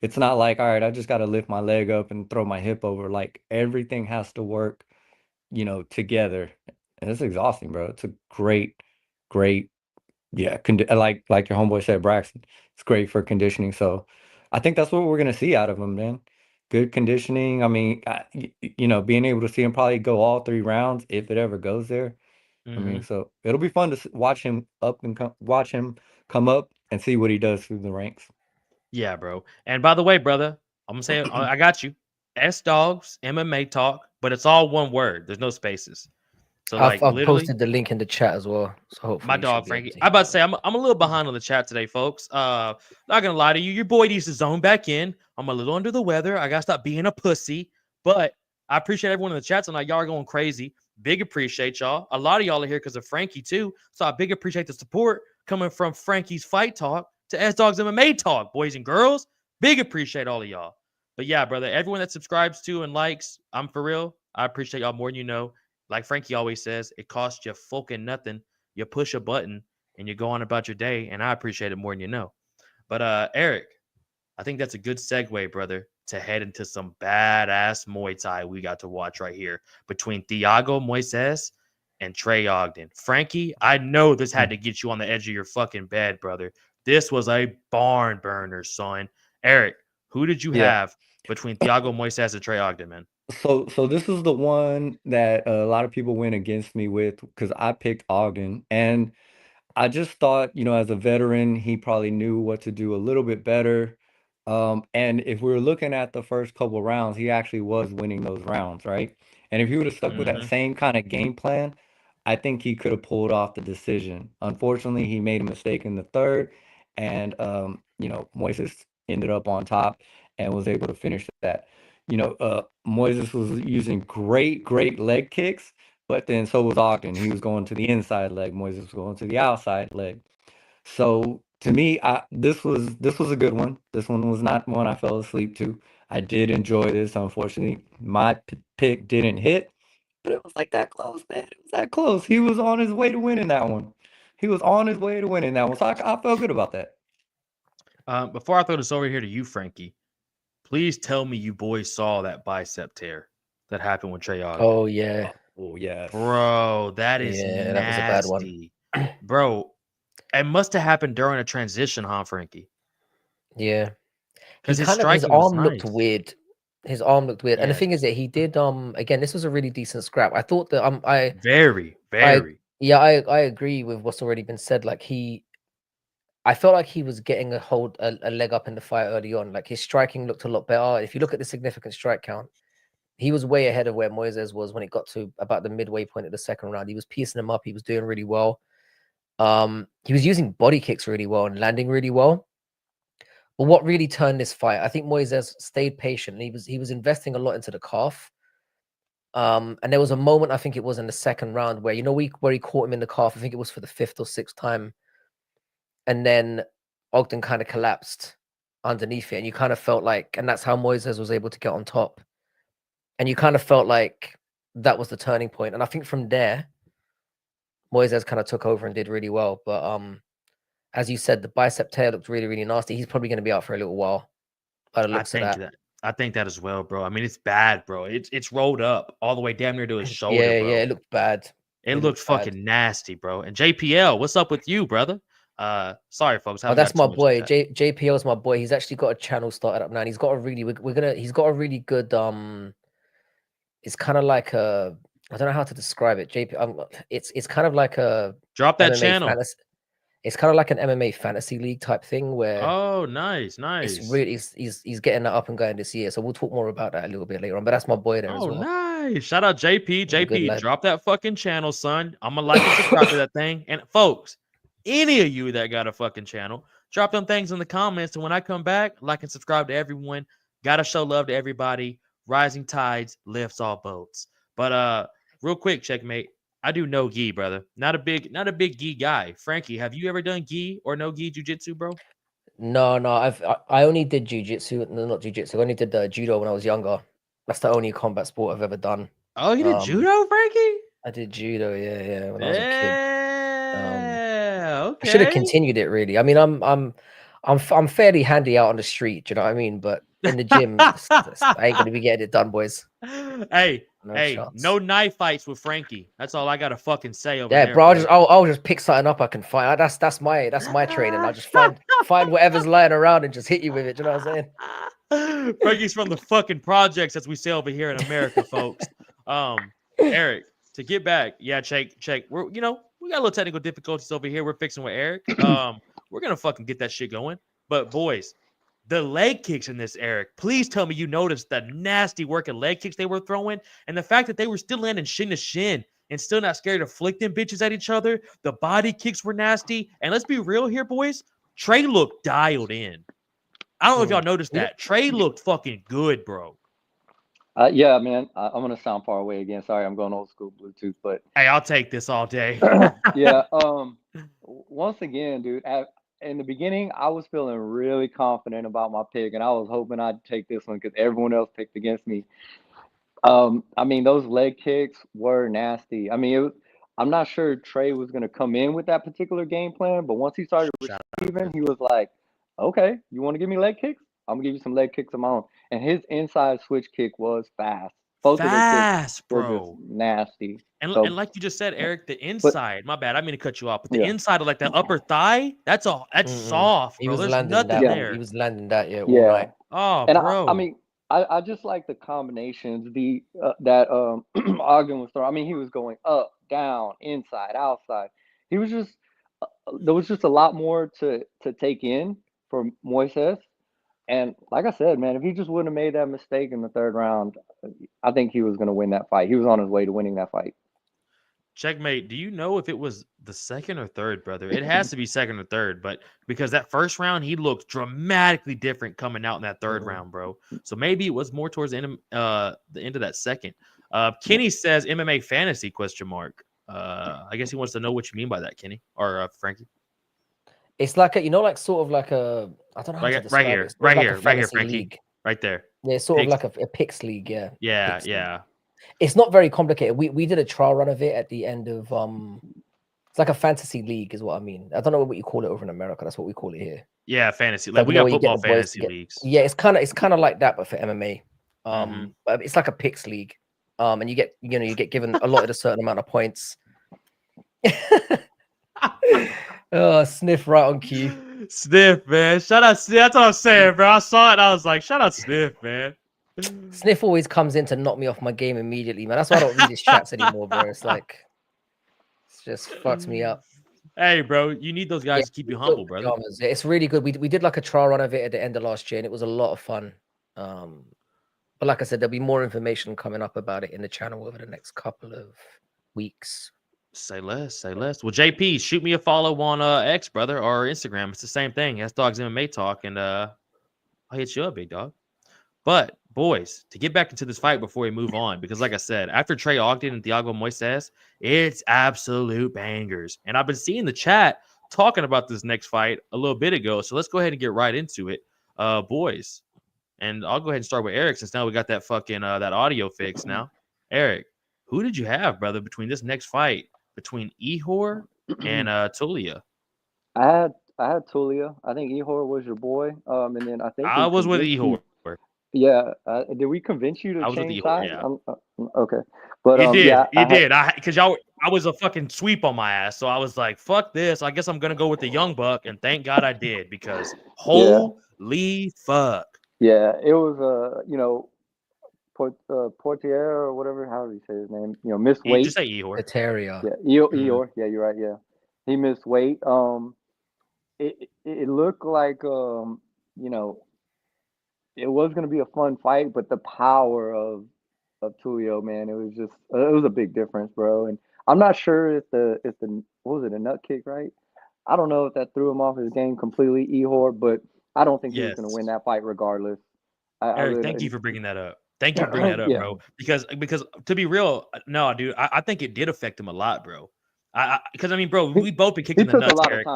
It's not like, all right, I just got to lift my leg up and throw my hip over. Like everything has to work, together. And it's exhausting, bro. It's a great, great, yeah, like your homeboy said, Braxton. It's great for conditioning. So I think that's what we're gonna see out of him, man. Good conditioning. I mean, being able to see him probably go all 3 rounds if it ever goes there. I mean, Hmm. so it'll be fun to watch him come up and see what he does through the ranks. Yeah, bro. And by the way, brother, I'm gonna say I got you. S Dogs MMA Talk, but it's all one word. There's no spaces. So like I've literally, posted the link in the chat as well, so my hopefully you should dog be able Frankie. to I hear about it. to say I'm a little behind on the chat today, folks. Not gonna lie to you, your boy needs to zone back in. I'm a little under the weather. I gotta stop being a pussy. But I appreciate everyone in the chat tonight. Y'all are going crazy. Big appreciate y'all. A lot of y'all are here because of Frankie too. So I big appreciate the support coming from Frankie's Fight Talk to S Dogs MMA Talk, boys and girls. Big appreciate all of y'all. But yeah, brother, everyone that subscribes to and likes, I'm for real. I appreciate y'all more than you know. Like Frankie always says, it costs you fucking nothing. You push a button and you go on about your day, and I appreciate it more than you know. But Eric, I think that's a good segue, brother, to head into some badass Muay Thai we got to watch right here between Thiago Moises and Trey Ogden. Frankie, I know this had Mm. to get you on the edge of your fucking bed, brother. This was a barn burner, son. Eric, who did you Yeah. have between Thiago Moises and Trey Ogden, man? So this is the one that a lot of people went against me with because I picked Ogden, and I just thought, as a veteran, he probably knew what to do a little bit better. And if we were looking at the first couple rounds, he actually was winning those rounds, right? And if he would have stuck with that Mm-hmm. same kind of game plan, I think he could have pulled off the decision. Unfortunately, he made a mistake in the third, and Moises ended up on top and was able to finish that. Moises was using great, great leg kicks, but then so was Ogden. He was going to the inside leg. Moises was going to the outside leg. So to me, this was a good one. This one was not one I fell asleep to. I did enjoy this. Unfortunately, my pick didn't hit, but it was like that close, man. It was that close. He was on his way to winning that one. He was on his way to winning that one. So I felt good about that. Before I throw this over here to you, Frankie, please tell me you boys saw that bicep tear that happened with Trey Ogden. Oh yeah, Oh yes. Bro, that is yeah, that was a bad one. nasty. Bro, it must have happened during a transition, huh, Frankie? Yeah, Because his his striking was arm looked nice. weird. His arm looked weird, and the Yes. thing is that he did again. This was a really decent scrap. I thought that Very, I very. yeah I agree with what's already been said. Like I felt like he was getting a leg up in the fight early on. Like his striking looked a lot better. If you look at the significant strike count, he was way ahead of where Moises was when it got to about the midway point of the second round. He was piecing him up. He was doing really well. He was using body kicks really well and landing really well. But what really turned this fight, I think Moises stayed patient. He was investing a lot into the calf. And there was a moment, I think it was in the second round, where where he caught him in the calf. I think it was for the 5th or 6th time. And then Ogden kind of collapsed underneath it. And you kind of felt like, and that's how Moises was able to get on top. And you kind of felt like that was the turning point. And I think from there, Moises kind of took over and did really well. But as you said, the bicep tear looked really, really nasty. He's probably going to be out for a little while by the looks of that. I think that as well, bro. I mean, it's bad, bro. It's rolled up all the way damn near to his shoulder, Yeah, bro. yeah, it looked bad. It looked fucking nasty, bro. And JPL, what's up with you, brother? Sorry, folks. Oh, that's my boy. JPL's my boy. He's actually got a channel started up now. And he's got a really, he's got a really good, it's kind of like a, I don't know how to describe it. It's kind of like a drop that MMA channel. It's kind of like an MMA fantasy league type thing where nice. It's really he's getting that up and going this year. So we'll talk more about that a little bit later on. But that's my boy there as well. Nice. Shout out JP. JP, drop that fucking channel, son. I'm gonna like and subscribe to that thing. And folks, any of you that got a fucking channel, drop them things in the comments. And when I come back, like and subscribe to everyone. Gotta show love to everybody. Rising tides lifts all boats. But real quick, checkmate. I do no gi, brother. Not a big gi guy. Frankie, have you ever done gi or no gi jiu-jitsu, bro? No. I only did jiu-jitsu, no, not jiu-jitsu. I only did judo when I was younger. That's the only combat sport I've ever done. Oh, you did judo, Frankie? I did judo, yeah, when I was a kid. Okay. I should have continued it, really. I mean, I'm fairly handy out on the street, do you know what I mean? But in the gym, I ain't gonna be getting it done, boys. No knife fights with Frankie. That's all I gotta fucking say over there. Yeah, bro. I'll just pick something up I can find. That's my training. I'll just find whatever's lying around and just hit you with it. Do you know what I'm saying? Frankie's from the fucking projects, as we say over here in America, folks. Eric, to get back, check. We got a little technical difficulties over here. We're fixing with Eric. We're gonna fucking get that shit going. But boys, the leg kicks in this, Eric, please tell me you noticed the nasty work of leg kicks they were throwing and the fact that they were still landing shin to shin and still not scared of flicking bitches at each other. The body kicks were nasty. And let's be real here, boys. Trey looked dialed in. I don't know if y'all noticed that. Trey looked fucking good, bro. Yeah, man. I'm going to sound far away again. Sorry, I'm going old school Bluetooth, but hey, I'll take this all day. Yeah. Once again, dude, in the beginning, I was feeling really confident about my pick, and I was hoping I'd take this one because everyone else picked against me. I mean, those leg kicks were nasty. I mean, I'm not sure Trey was going to come in with that particular game plan, but once he started receiving, he was like, okay, you want to give me leg kicks? I'm going to give you some leg kicks of my own. And his inside switch kick was fast. Both of their kicks were just nasty. And like you just said, Eric, the inside, my bad, I mean to cut you off, but the inside of like that upper thigh, that's soft, bro. There's nothing there. He was landing that, all right. Oh, and bro. I mean, I just like the combinations that Ogden was throwing. I mean, he was going up, down, inside, outside. He was just there was just a lot more to take in for Moises. And like I said, man, if he just wouldn't have made that mistake in the third round, I think he was going to win that fight. He was on his way to winning that fight. Checkmate, do you know if it was the second or third, brother? It has to be second or third, but because that first round, he looked dramatically different coming out in that third round, bro. So maybe it was more towards the end of that second. Kenny says MMA fantasy ? I guess he wants to know what you mean by that, Kenny or Frankie. It's like like sort of like a, I don't know how to describe it. Right here, Frankie. League. Right there. Yeah, sort of like a picks league, yeah. Yeah. League. It's not very complicated. We did a trial run of it at the end of it's like a fantasy league is what I mean. I don't know what you call it over in America. That's what we call it here. Yeah, fantasy. Like we got football fantasy leagues. Yeah, it's kind of like that, but for MMA. But it's like a picks league. And you get given a lot of a certain amount of points. Oh, Sniff right on cue. Sniff, man. Shout out Sniff. That's what I'm saying, bro. I saw it and I was like, shout out Sniff, man. Sniff always comes in to knock me off my game immediately, man. That's why I don't read his chats anymore, bro. It's like, it's just fucks me up. Hey, bro, you need those guys to keep you humble, brother. Pajamas. It's really good. We did like a trial run of it at the end of last year, and it was a lot of fun. But like I said, there'll be more information coming up about it in the channel over the next couple of weeks. Say less, say less. Well, JP, shoot me a follow on X, brother, or Instagram. It's the same thing. That's Dogs MMA Talk, and I'll hit you up, big dog. But boys, to get back into this fight before we move on, because like I said, after Trey Ogden and Thiago Moises, it's absolute bangers. And I've been seeing the chat talking about this next fight a little bit ago. So let's go ahead and get right into it, boys. And I'll go ahead and start with Eric since now we got that fucking that audio fix now. Eric, who did you have, brother, between this next fight between Ihor and Tulia? I had Tulia. I think Ihor was your boy. And then I think I was with Ihor. Yeah. Did we convince you to change sides? Yeah. Okay. But you did. yeah, you did. Because I was a fucking sweep on my ass. So I was like, fuck this. I guess I'm gonna go with the young buck. And thank God I did, because holy fuck. Yeah, it was Portier or whatever, how do you say his name? Missed weight. Just say Ihor. Eteria. Yeah, Ihor. Yeah, you're right. Yeah, he missed weight. It looked like it was gonna be a fun fight, but the power of Tulio, man, it was a big difference, bro. And I'm not sure if the what was it, a nut kick, right? I don't know if that threw him off his game completely, Ihor, but I don't think he was going to win that fight regardless. Eric, thank you for bringing that up. Thank you for bringing that up, bro. Because to be real, no, dude, I think it did affect him a lot, bro. Because I mean, bro, we both been kicked in the nuts, Eric.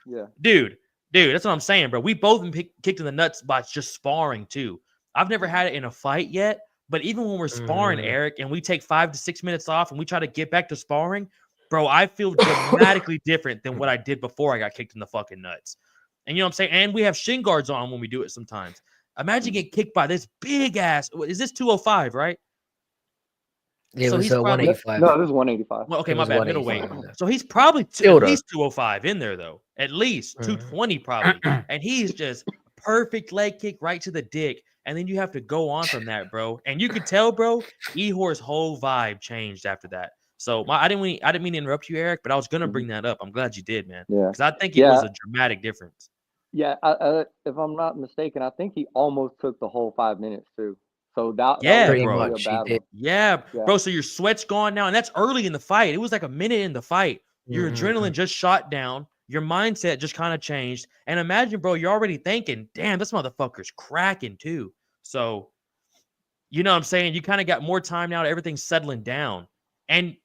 Yeah, dude, that's what I'm saying, bro. We both been kicked in the nuts by just sparring too. I've never had it in a fight yet, but even when we're sparring, Eric, and we take 5 to 6 minutes off and we try to get back to sparring, bro, I feel dramatically different than what I did before I got kicked in the fucking nuts. And you know what I'm saying? And we have shin guards on when we do it sometimes. Imagine getting kicked by this big ass. Is this 205, right? Yeah, so he's 185. No, this is 185. Well, okay, my bad. Middleweight. So he's probably at least 205 in there, though. At least 220 probably. And he's just perfect leg kick right to the dick. And then you have to go on from that, bro. And you could tell, bro, Ihor's whole vibe changed after that. So I didn't mean to interrupt you, Eric, but I was gonna bring that up. I'm glad you did, man. Yeah, because I think it was a dramatic difference. Yeah, if I'm not mistaken, I think he almost took the whole 5 minutes too. So that pretty was much. Yeah, bro. So your sweat's gone now, and that's early in the fight. It was like a minute in the fight. Your adrenaline just shot down. Your mindset just kind of changed. And imagine, bro, you're already thinking, damn, this motherfucker's cracking too. So, you know what I'm saying? You kind of got more time now. Everything's settling down. And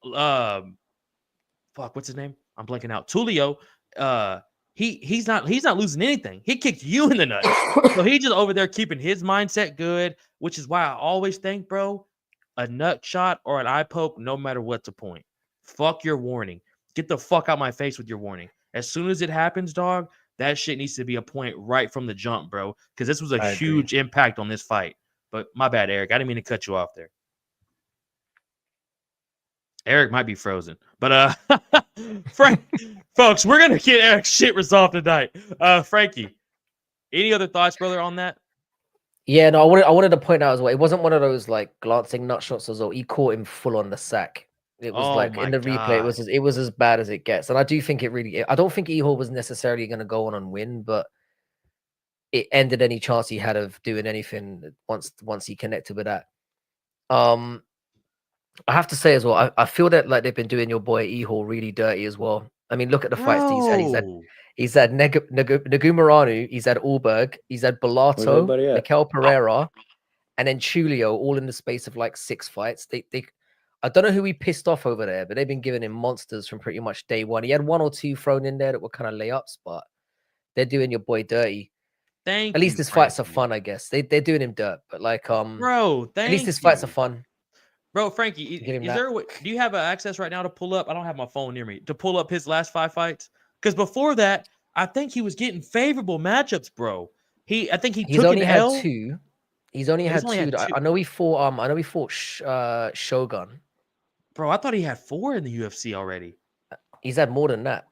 fuck, what's his name? I'm blanking out. Tulio, he's not losing anything. He kicked you in the nuts. So he's just over there keeping his mindset good, which is why I always think, bro, a nut shot or an eye poke, no matter what's the point. Fuck your warning. Get the fuck out my face with your warning. As soon as it happens, dog, that shit needs to be a point right from the jump, bro. Because this was a huge impact on this fight. But my bad, Eric. I didn't mean to cut you off there. Eric might be frozen. But Frank, folks, we're gonna get Eric's shit resolved tonight. Frankie, any other thoughts, brother, on that? Yeah, no, I wanted to point out as well. It wasn't one of those like glancing nut shots as well. He caught him full on the sack. It was like in the replay, it was as bad as it gets. And I do think I don't think Ihor was necessarily going to go on and win, but it ended any chance he had of doing anything once he connected with that. I have to say as well, I feel that like they've been doing your boy Ihor really dirty as well. I mean, look at the fights that he's had Nagumaranu, he's had Allberg, he's had Bellato, Mikel Pereira, and then Tulio, all in the space of like 6 fights. I don't know who he pissed off over there, but they've been giving him monsters from pretty much day one. He had 1 or 2 thrown in there that were kind of layups, but they're doing your boy dirty. At least his fights are fun, I guess. They're doing him dirt, but like bro, at least his fights are fun. Bro, Frankie, do you have access right now to pull up? I don't have my phone near me to pull up his last 5 fights. Because before that, I think he was getting favorable matchups, bro. I think he's only had L. 2. He's only had 2. I know he fought Shogun. Bro, I thought he had 4 in the UFC already. He's had more than that.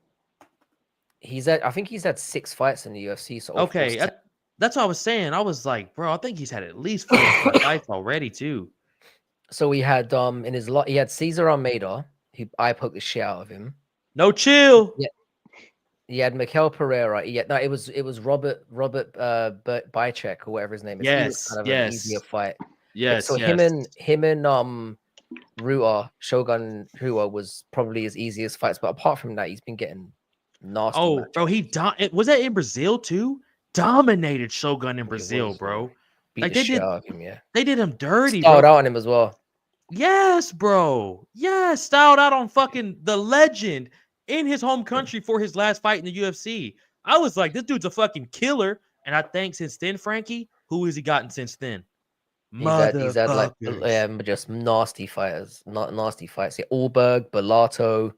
I think he's had 6 fights in the UFC. So okay, that's what I was saying. I was like, bro, I think he's had at least 4 fights already too. So he had in his lot, he had Cesar Almeida, who eye poked the shit out of him. No chill. Yeah. You had Mikel Pereira. Yeah, no, it was Robert Bychek or whatever his name is. He was kind of an easier fight. Yes, So him and Shogun Rua was probably his easiest fights, but apart from that, he's been getting nasty. Oh, bro, was that in Brazil too? Dominated Shogun in Brazil, bro. Beat Like the shit out of him, yeah. They did him dirty, Styled bro. out on him as well. Yes, bro. Yes, styled out on fucking the legend in his home country for his last fight in the UFC. I was like, this dude's a fucking killer. And I think since then, Frankie, who has he gotten since then? He's had like just nasty fighters, not nasty fights. Yeah, Allberg, Bellato,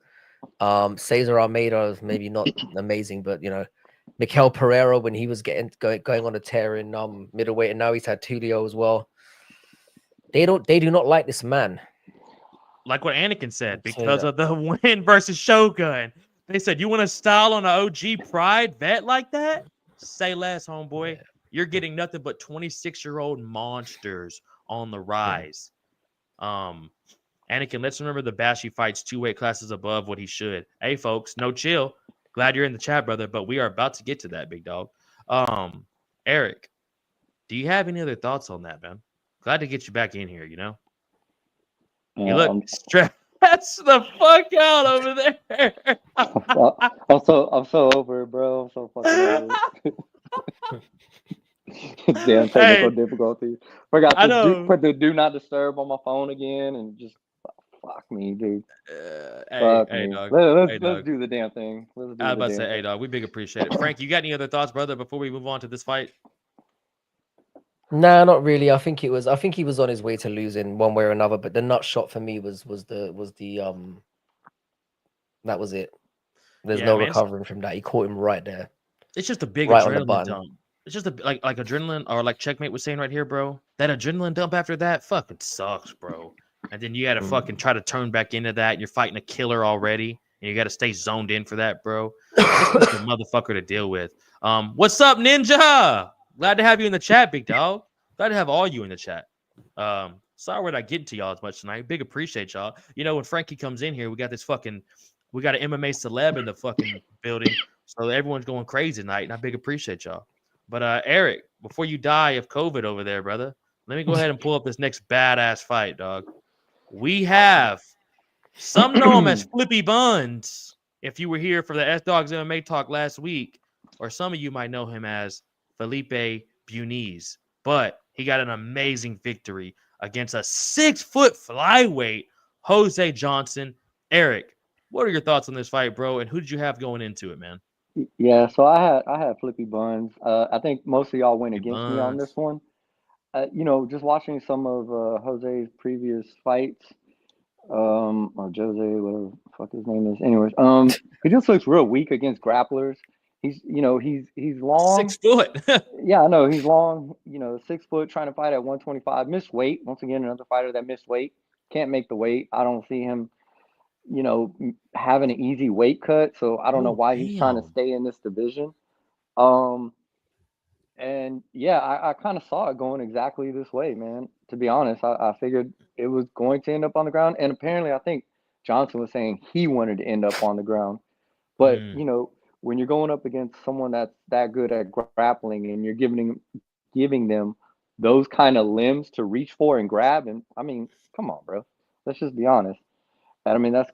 Cesar Almeida is maybe not amazing, but you know, Mikel Pereira when he was going on a tear in middleweight, and now he's had Tulio as well. They do not like this man. Like what Anakin said, because of the win versus Shogun. They said, you want to style on an OG Pride vet like that? Say less, homeboy. Yeah. You're getting nothing but 26-year-old monsters on the rise. Anakin, let's remember the Bashi fights 2 weight classes above what he should. Hey, folks, no chill. Glad you're in the chat, brother, but we are about to get to that, big dog. Eric, do you have any other thoughts on that, man? Glad to get you back in here, you know? You look stressed the fuck out over there. I'm so over it, bro. I'm so fucking over it. Damn technical difficulties. Forgot to put the do not disturb on my phone again, and just fuck me, dude. Hey, dog. Let's do the damn thing. I was about to say, hey, dog, we big appreciate it. Frank, you got any other thoughts, brother, before we move on to this fight? Nah, not really. I think he was on his way to losing one way or another, but the nut shot for me was the that was it. There's no recovering from that. He caught him right there. It's just a big adrenaline dump. It's just like adrenaline, or like Checkmate was saying right here, bro. That adrenaline dump after that fucking sucks, bro. And then you got to fucking try to turn back into that. You're fighting a killer already, and you got to stay zoned in for that, bro. It's just a motherfucker to deal with. What's up, Ninja? Glad to have you in the chat, big dog. Glad to have all you in the chat. Sorry we're not getting to y'all as much tonight. Big appreciate y'all. You know, when Frankie comes in here, we got an MMA celeb in the fucking building. So everyone's going crazy tonight, and I big appreciate y'all. But Eric, before you die of COVID over there, brother, let me go ahead and pull up this next badass fight, dog. We have, some know him as Flippy Buns, if you were here for the S-Dogs MMA talk last week, or some of you might know him as Felipe Muniz. But he got an amazing victory against a 6-foot flyweight, Jose Johnson. Eric, what are your thoughts on this fight, bro? And who did you have going into it, man? Yeah, so I had Flippy Buns. I think most of y'all went against me on this one. You know, just watching some of Jose's previous fights, or Jose, whatever the fuck his name is. Anyways, he just looks real weak against grapplers. He's long. 6 foot. Yeah, I know he's long. 6 foot, trying to fight at 125. Missed weight. Once again, another fighter that missed weight. Can't make the weight. I don't see him, having an easy weight cut. So I don't know why he's trying to stay in this division. And yeah, I kind of saw it going exactly this way, man. To be honest, I figured it was going to end up on the ground. And apparently, I think Johnson was saying he wanted to end up on the ground. But, when you're going up against someone that's that good at grappling and you're giving them those kind of limbs to reach for and grab, and I mean, come on, bro. Let's just be honest. And I mean, that's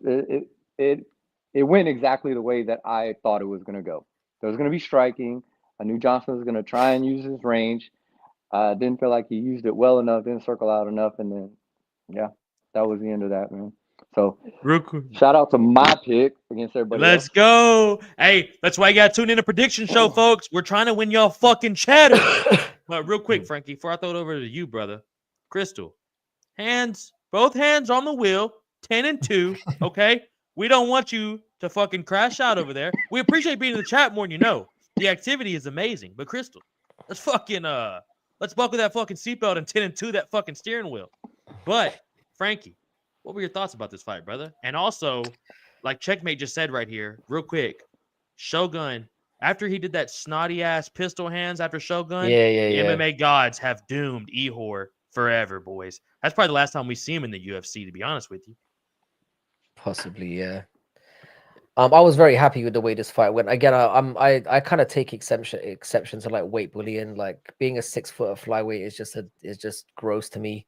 it went exactly the way that I thought it was going to go. There was going to be striking. I knew Johnson was going to try and use his range. Didn't feel like he used it well enough, didn't circle out enough, and then, yeah, that was the end of that, man. So, shout out to my pick against everybody else. Let's go. Hey, that's why you got to tune in to Prediction Show, folks. We're trying to win y'all fucking chatter. But real quick, Frankie, before I throw it over to you, brother, Crystal, both hands on the wheel, 10-2, okay? We don't want you to fucking crash out over there. We appreciate being in the chat more than you know. The activity is amazing. But Crystal, let's buckle that fucking seatbelt and 10-2 that fucking steering wheel. But Frankie, what were your thoughts about this fight, brother? And also, like Checkmate just said right here, real quick, Shogun, after he did that snotty ass pistol hands after Shogun, the MMA gods have doomed Ihor forever, boys. That's probably the last time we see him in the UFC, to be honest with you. Possibly, yeah. I was very happy with the way this fight went. Again, I kind of take exception to like weight bullying. Like being a 6 foot flyweight is just gross to me.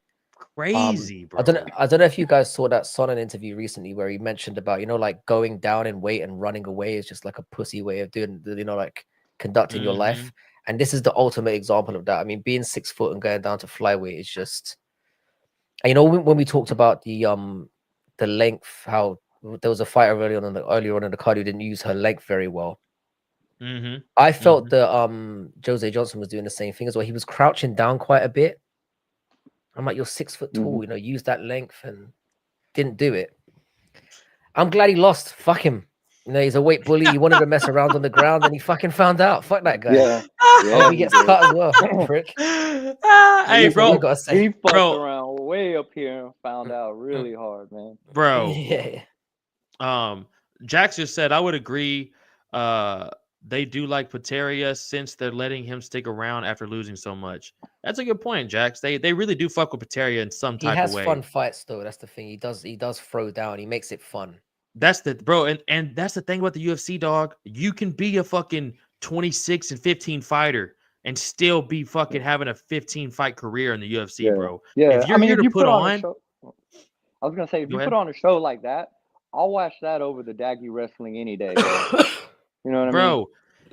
Crazy, bro. I don't know if you guys saw that Sonnen interview recently where he mentioned about, like going down in weight and running away is just like a pussy way of doing, like conducting your life. And this is the ultimate example of that. I mean, being 6 foot and going down to flyweight is just, and, when we talked about the length, how there was a fighter earlier on in the card who didn't use her length very well. I felt that Jose Johnson was doing the same thing as well. He was crouching down quite a bit. I'm like, you're 6 foot tall, use that length, and didn't do it. I'm glad he lost. Fuck him. He's a weight bully. He wanted to mess around on the ground, and he fucking found out. Fuck that guy. Yeah. Oh, he gets cut as well. Prick. Hey, bro. I gotta say. He fucked around way up here and found out really hard, man. Bro. Yeah. Jax just said, I would agree. They do like Pateria since they're letting him stick around after losing so much. That's a good point, Jax. They really do fuck with Pateria in some type of way. He has fun fights though. That's the thing. He does throw down. He makes it fun. That's the bro, and that's the thing about the UFC, dog. You can be a fucking 26 and 15 fighter and still be fucking having a 15 fight career in the UFC, bro. Yeah, if you're here to put on, I was gonna say, if you put on a show like that, I'll watch that over the Daggy wrestling any day, bro. You know what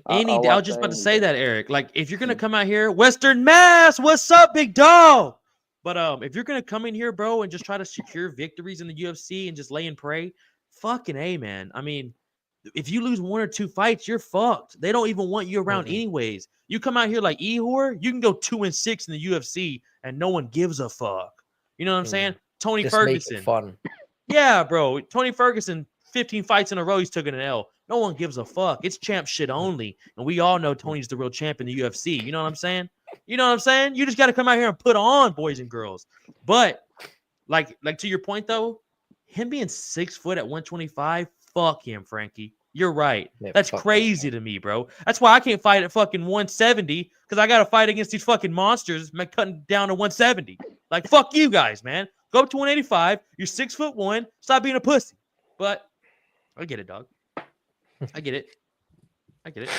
I mean? I was just about to say that, Eric. Like, if you're gonna come out here, Western Mass, what's up, big dog? But if you're gonna come in here, bro, and just try to secure victories in the UFC and just lay and pray, fucking A, man. I mean, if you lose 1 or 2 fights, you're fucked. They don't even want you around anyways. You come out here like Ehor, you can go 2-6 in the UFC and no one gives a fuck. You know what I'm saying? Tony Just Ferguson. Make it fun. Yeah, bro. Tony Ferguson, 15 fights in a row, he's taking an L. No one gives a fuck. It's champ shit only. And we all know Tony's the real champ in the UFC. You know what I'm saying? You know what I'm saying? You just got to come out here and put on, boys and girls. But like to your point though, him being 6 foot at 125, fuck him, Frankie. You're right. Yeah, that's crazy to me, bro. That's why I can't fight at fucking 170 because I got to fight against these fucking monsters cutting down to 170. Like, fuck you guys, man. Go up to 185. You're 6'1". Stop being a pussy. But I get it, dog. I get it.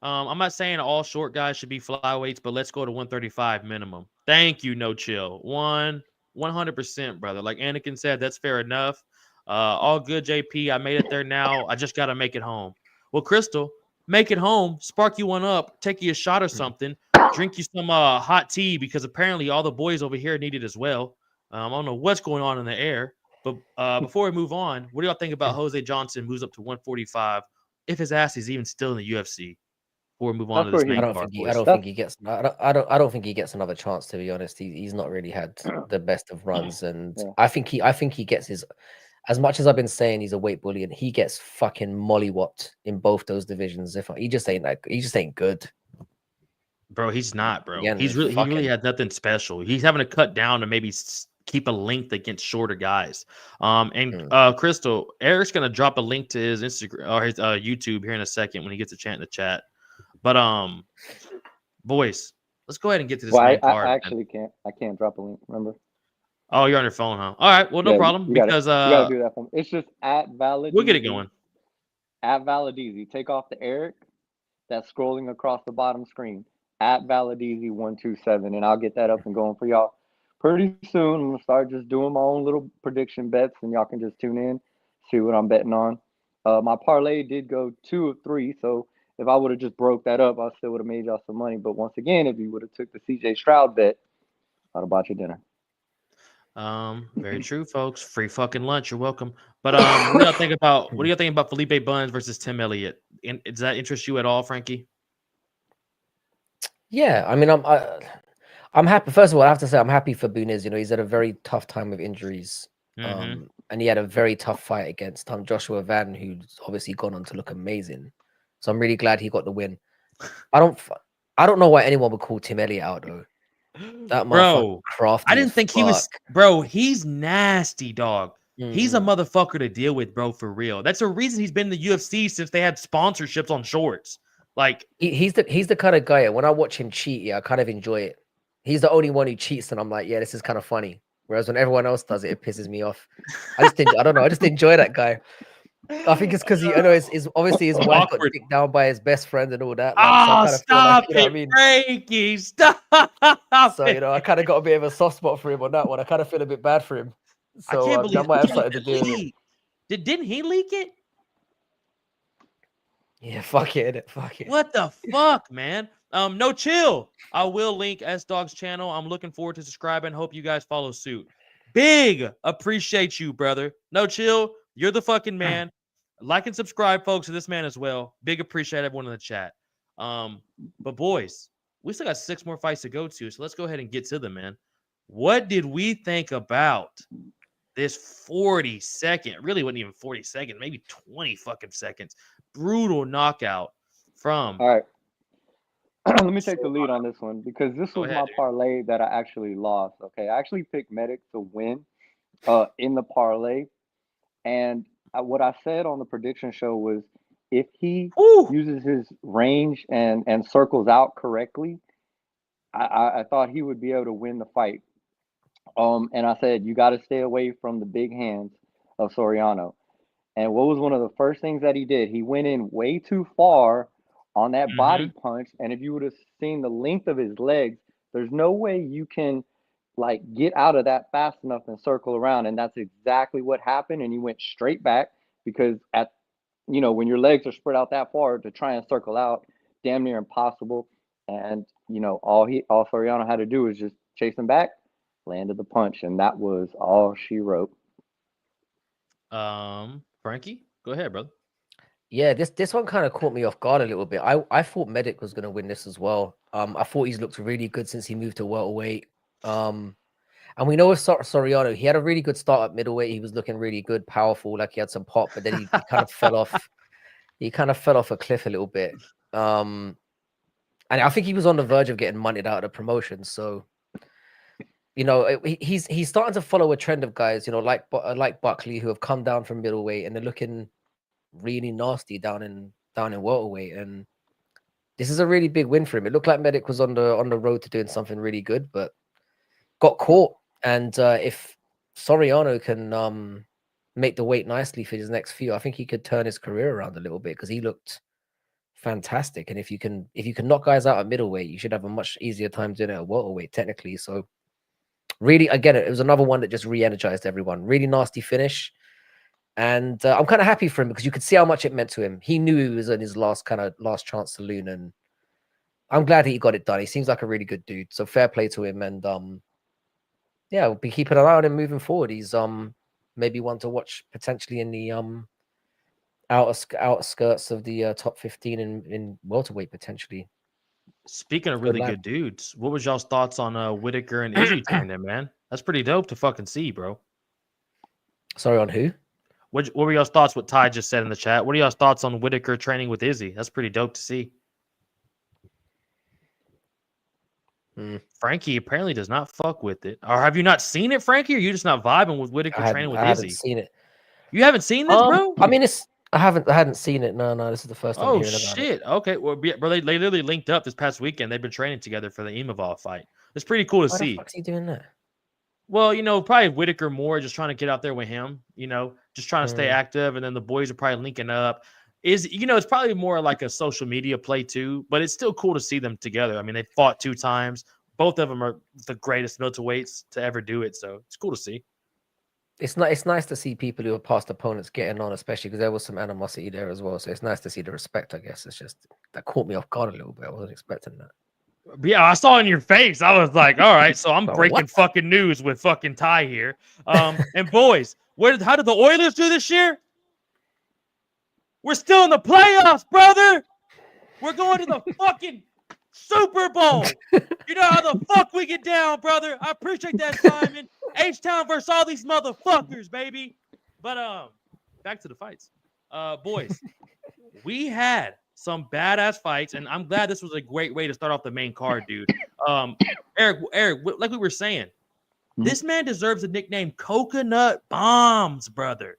I'm not saying all short guys should be flyweights, but let's go to 135 minimum. Thank you, No Chill. 100%, brother. Like Anakin said, that's fair enough. All good, JP. I made it there now. I just got to make it home. Well, Crystal, make it home. Spark you one up. Take you a shot or something. Drink you some hot tea because apparently all the boys over here need it as well. I don't know what's going on in the air. But before we move on, what do y'all think about Jose Johnson moves up to 145 if his ass is even still in the UFC? Before we move on to this main card, I don't think he gets another chance, to be honest. He's not really had the best of runs, and I think he gets his. As much as I've been saying he's a weight bully, and he gets fucking mollywopped in both those divisions. He just ain't good. Bro, he's not, bro. He really had nothing special. He's having to cut down to maybe keep a length against shorter guys. Crystal, Eric's gonna drop a link to his Instagram or his YouTube here in a second when he gets a chance in the chat. But boys, let's go ahead and get to this main card. I actually can't. I can't drop a link. Remember? Oh, you're on your phone, huh? All right. Well, no problem. Because you gotta do that for me. It's just at Valid. We'll get it going. At Valadizi. Take off the Eric that's scrolling across the bottom screen. At Valadizi127, and I'll get that up and going for y'all pretty soon. I'm gonna start just doing my own little prediction bets, and y'all can just tune in, see what I'm betting on. My parlay did go 2 of 3, so if I would have just broke that up, I still would have made y'all some money. But once again, if you would have took the CJ Stroud bet, I'd have bought you dinner. Very true, folks. Free fucking lunch. You're welcome. But what do y'all think about Felipe Buns versus Tim Elliott? Does that interest you at all, Frankie? Yeah, I mean, I'm happy. First of all, I have to say I'm happy for Muniz. He's had a very tough time with injuries, and he had a very tough fight against Joshua Van, who's obviously gone on to look amazing. So I'm really glad he got the win. I don't know why anyone would call Tim Elliott out though. That bro, crafty. I didn't think he was. Bro, he's nasty, dog. He's a motherfucker to deal with, bro. For real. That's the reason he's been in the UFC since they had sponsorships on shorts. Like he's the kind of guy. When I watch him cheat, I kind of enjoy it. He's the only one who cheats, and I'm like, yeah, this is kind of funny. Whereas when everyone else does it, it pisses me off. I just enjoy that guy. I think it's because I know it's obviously his wife got Awkward. dicked down by his best friend and all that. Like, so I Oh, kind of feel like, stop you know what I it, mean? Frankie. Stop So, it. you know, I kind of got a bit of a soft spot for him on that one. I kind of feel a bit bad for him. I So can't believe that might have that something to do with it. leaked. Didn't he leak it? Yeah, fuck it. Fuck it. What the fuck, man? No chill. I will link S Dog's channel. I'm looking forward to subscribing. Hope you guys follow suit. Big appreciate you, brother. No chill. You're the fucking man. Like and subscribe, folks, to this man as well. Big appreciate everyone in the chat. But boys, we still got 6 more fights to go to, so let's go ahead and get to them, man. What did we think about this 40-second? Really wasn't even 40 seconds, maybe 20 fucking seconds. Brutal knockout from. All right. Let me take the lead on this one because this Go was ahead, my dude. parlay that I actually lost. Okay, I actually picked Medic to win in the parlay, and what I said on the prediction show was if he Woo! uses his range and circles out correctly, I thought he would be able to win the fight. And I said you got to stay away from the big hands of Soriano. And what was one of the first things that he did? He went in way too far on that body punch. And if you would have seen the length of his legs, there's no way you can like get out of that fast enough and circle around. And that's exactly what happened. And he went straight back because when your legs are spread out that far to try and circle out, damn near impossible. And all Soriano had to do was just chase him back, landed the punch, and that was all she wrote. Frankie, go ahead, brother. Yeah, this one kind of caught me off guard a little bit. I thought Medic was going to win this as well. I thought he's looked really good since he moved to welterweight. And we know with Soriano, he had a really good start at middleweight. He was looking really good, powerful, like he had some pop, but then he kind of fell off. He kind of fell off a cliff a little bit. And I think he was on the verge of getting moneyed out of the promotion. So, he's starting to follow a trend of guys, like Buckley, who have come down from middleweight and they're looking really nasty down in welterweight. And this is a really big win for him. It looked like Medic was on the road to doing something really good, but got caught. And if Soriano can make the weight nicely for his next few, I think he could turn his career around a little bit because he looked fantastic. And if you can knock guys out at middleweight, you should have a much easier time doing it at welterweight technically. So really, again, it was another one that just re-energized everyone. Really nasty finish. And I'm kind of happy for him because you could see how much it meant to him. He knew he was in his last chance saloon, and I'm glad that he got it done. He seems like a really good dude. So fair play to him. And yeah, we'll be keeping an eye on him moving forward. He's maybe one to watch potentially in the outskirts of the top 15 in welterweight potentially. Speaking of really good dudes, what was y'all's thoughts on Whitaker and Izzy turning, man? That's pretty dope to fucking see, bro. Sorry, on who? What were y'all's thoughts? What Ty just said in the chat. What are y'all's thoughts on Whitaker training with Izzy? That's pretty dope to see. Frankie apparently does not fuck with it. Or have you not seen it, Frankie? Or are you just not vibing with Whitaker training with Izzy? I haven't seen it. You haven't seen this, bro? I mean, I hadn't seen it. No, this is the first time hearing about it. Oh shit! Okay, well, bro, they literally linked up this past weekend. They've been training together for the Imavov fight. It's pretty cool to see. Why the fuck's he doing that? Well, probably Whitaker more just trying to get out there with him. Just trying to stay active, and then the boys are probably linking up. It's probably more like a social media play too, but it's still cool to see them together. I mean, they fought 2 times. Both of them are the greatest middleweights to ever do it, so it's cool to see. It's nice to see people who are past opponents getting on, especially because there was some animosity there as well. So it's nice to see the respect, I guess. It's just that caught me off guard a little bit. I wasn't expecting that. Yeah, I saw in your face. I was like, all right, so I'm breaking fucking news with fucking Ty here. And boys, how did the Oilers do this year? We're still in the playoffs, brother. We're going to the fucking Super Bowl. You know how the fuck we get down, brother. I appreciate that, Simon. H-Town versus all these motherfuckers, baby. But back to the fights. Boys, we had some badass fights, and I'm glad this was a great way to start off the main card, dude. Eric, like we were saying, this man deserves a nickname Coconut Bombs, brother.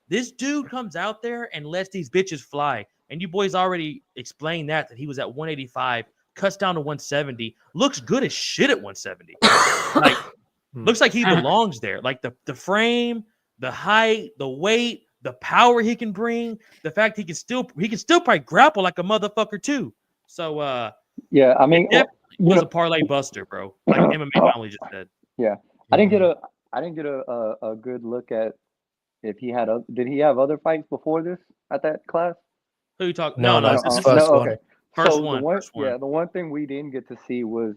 This dude comes out there and lets these bitches fly. And you boys already explained that he was at 185, cuts down to 170, looks good as shit at 170. Like, looks like he belongs there. Like the frame, the height, the weight, the power he can bring, the fact he can still probably grapple like a motherfucker too. So Yeah, I mean, it definitely you was know, a parlay buster, bro. Like MMA Family just said. yeah, I didn't get a good look at if he had did he have other fights before this at that class? Who you talking? No, No, it's this his is first no, one. okay. first So one. the one thing we didn't get to see was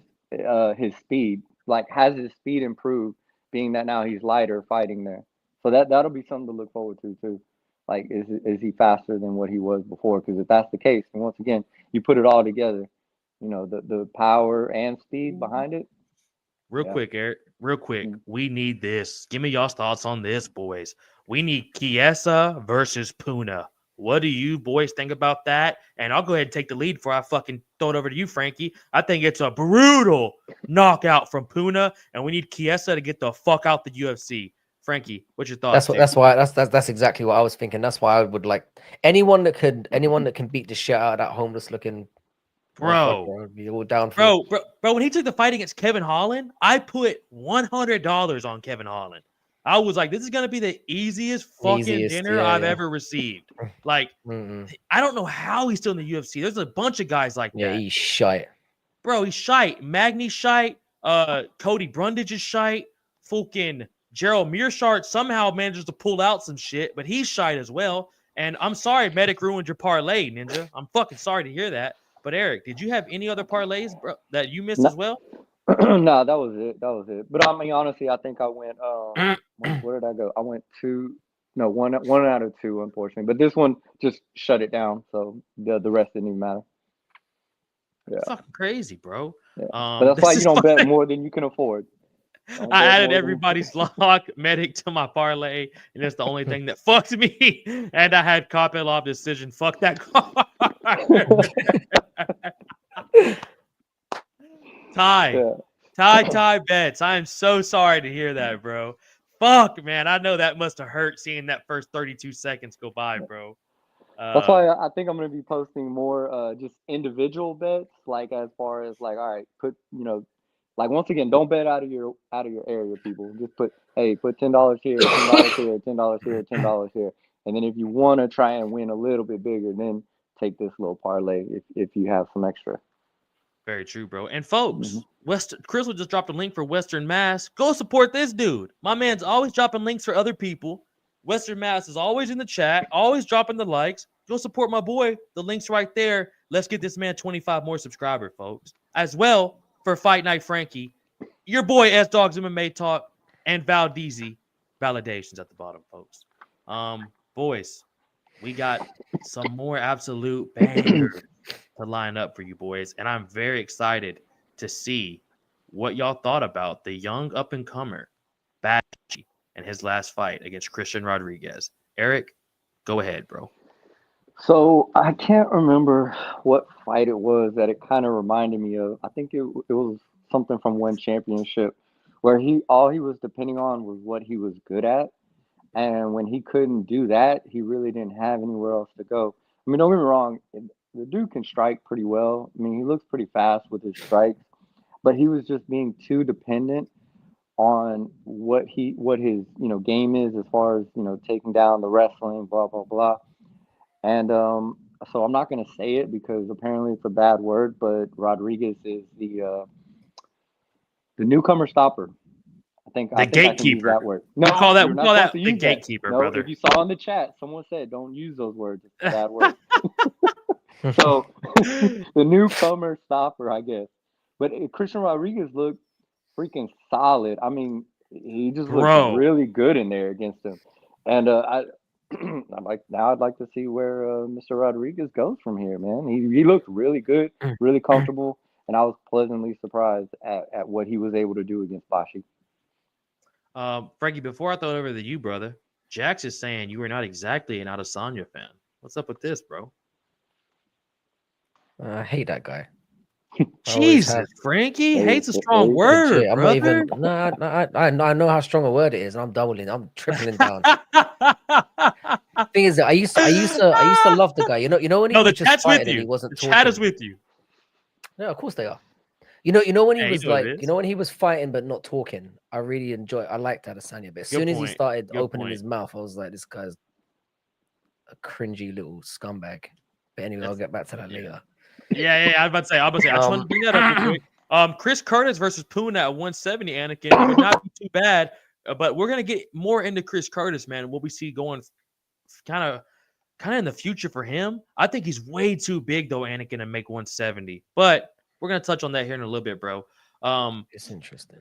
his speed. Like, has his speed improved, being that now he's lighter fighting there? So that'll be something to look forward to too. Like, is he faster than what he was before? Because if that's the case, and once again, you put it all together, you know, the power and speed behind it. Real Yeah. quick, Eric. Real quick. Mm. We need this. Give me y'all's thoughts on this, boys. We need Chiesa versus Puna. What do you boys think about that? And I'll go ahead and take the lead before I fucking throw it over to you, Frankie. I think it's a brutal knockout from Puna, and we need Chiesa to get the fuck out the UFC. Frankie, what's your thoughts? That's exactly what I was thinking. That's why I would like anyone that can beat the shit out of that homeless looking Bro. motherfucker, I'd be all down for. Bro, when he took the fight against Kevin Holland, I put $100 on Kevin Holland. I was like, this is gonna be the easiest fucking dinner I've ever received. Like, I don't know how he's still in the UFC. There's a bunch of guys like that. Yeah, he's shite. Bro, he's shite. Magny's shite. Cody Brundage is shite. Fucking Gerald Mearshart somehow manages to pull out some shit, but he's shite as well. And I'm sorry, Medic ruined your parlay, Ninja. I'm fucking sorry to hear that. But Eric, did you have any other parlays, bro, that you missed as well? No, that was it. That was it. But I mean, honestly, I think I went. Where did I go? I went one out of two, unfortunately. But this one just shut it down, so the rest didn't even matter. Yeah, fucking crazy, bro. Yeah. But that's why you don't bet more than you can afford. I added everybody's lock medic to my parlay, and that's the only thing that fucked me. And I had Kopylov decision. Fuck that card. Tie bets. I am so sorry to hear that, bro. Fuck, man. I know that must have hurt seeing that first 32 seconds go by, bro. That's why I think I'm gonna be posting more just individual bets, like as far as like, all right, put like once again, don't bet out of your area, people. Just put $10 here, $10 here, $10 here, $10 here, and then if you want to try and win a little bit bigger, then take this little parlay if you have some extra. Very true, bro. And folks, Crystal just dropped a link for Western Mass. Go support this dude. My man's always dropping links for other people. Western Mass is always in the chat, always dropping the likes. Go support my boy. The link's right there. Let's get this man 25 more subscribers, folks. As well, for Fight Night Frankie, your boy S Dogs MMA Talk, and Valdezi Validations at the bottom, folks. Boys, we got some more absolute bangers to line up for you boys, and I'm very excited to see what y'all thought about the young up-and-comer Bashi and his last fight against Christian Rodriguez. Eric, go ahead, bro. So I can't remember what fight it was that it kind of reminded me of. I think it was something from one championship where all he was depending on was what he was good at. And when he couldn't do that, he really didn't have anywhere else to go. I mean, don't get me wrong, the dude can strike pretty well. I mean, he looks pretty fast with his strikes, but he was just being too dependent on what his game is as far as taking down the wrestling, blah blah blah. And so I'm not going to say it because apparently it's a bad word, but Rodriguez is the newcomer stopper. I think gatekeeper. I can use that word. No, we call that the gatekeeper, no, brother. If you saw in the chat, someone said don't use those words. It's a bad word. So the newcomer stopper, I guess. But Christian Rodriguez looked freaking solid. I mean, he just looked really good in there against him. And I'd like to see where Mr. Rodriguez goes from here, man. He looked really good, really comfortable, and I was pleasantly surprised at what he was able to do against Bashi. Frankie, before I throw it over to you, brother, Jax is saying you are not exactly an Adesanya fan. What's up with this, bro? I hate that guy. Jesus, Frankie, hate's a strong word, I'm brother. not even. I know how strong a word it is, and I'm tripling down. Thing is, I used to love the guy. You know when he was just fighting and he wasn't talking. The chat is with you. No, of course they are. You know when he was when he was fighting but not talking. I really liked Adesanya, but as soon as he started opening his mouth, I was like, this guy's a cringy little scumbag. But anyway, I'll get back to that later. Yeah. I was about to say. I just wanted to bring that up real quick. Chris Curtis versus Puna at 170. Anakin would not be too bad. But we're gonna get more into Chris Curtis, man. What we see going, kind of in the future for him. I think he's way too big though, Anakin, to make 170. But we're gonna touch on that here in a little bit, bro. It's interesting.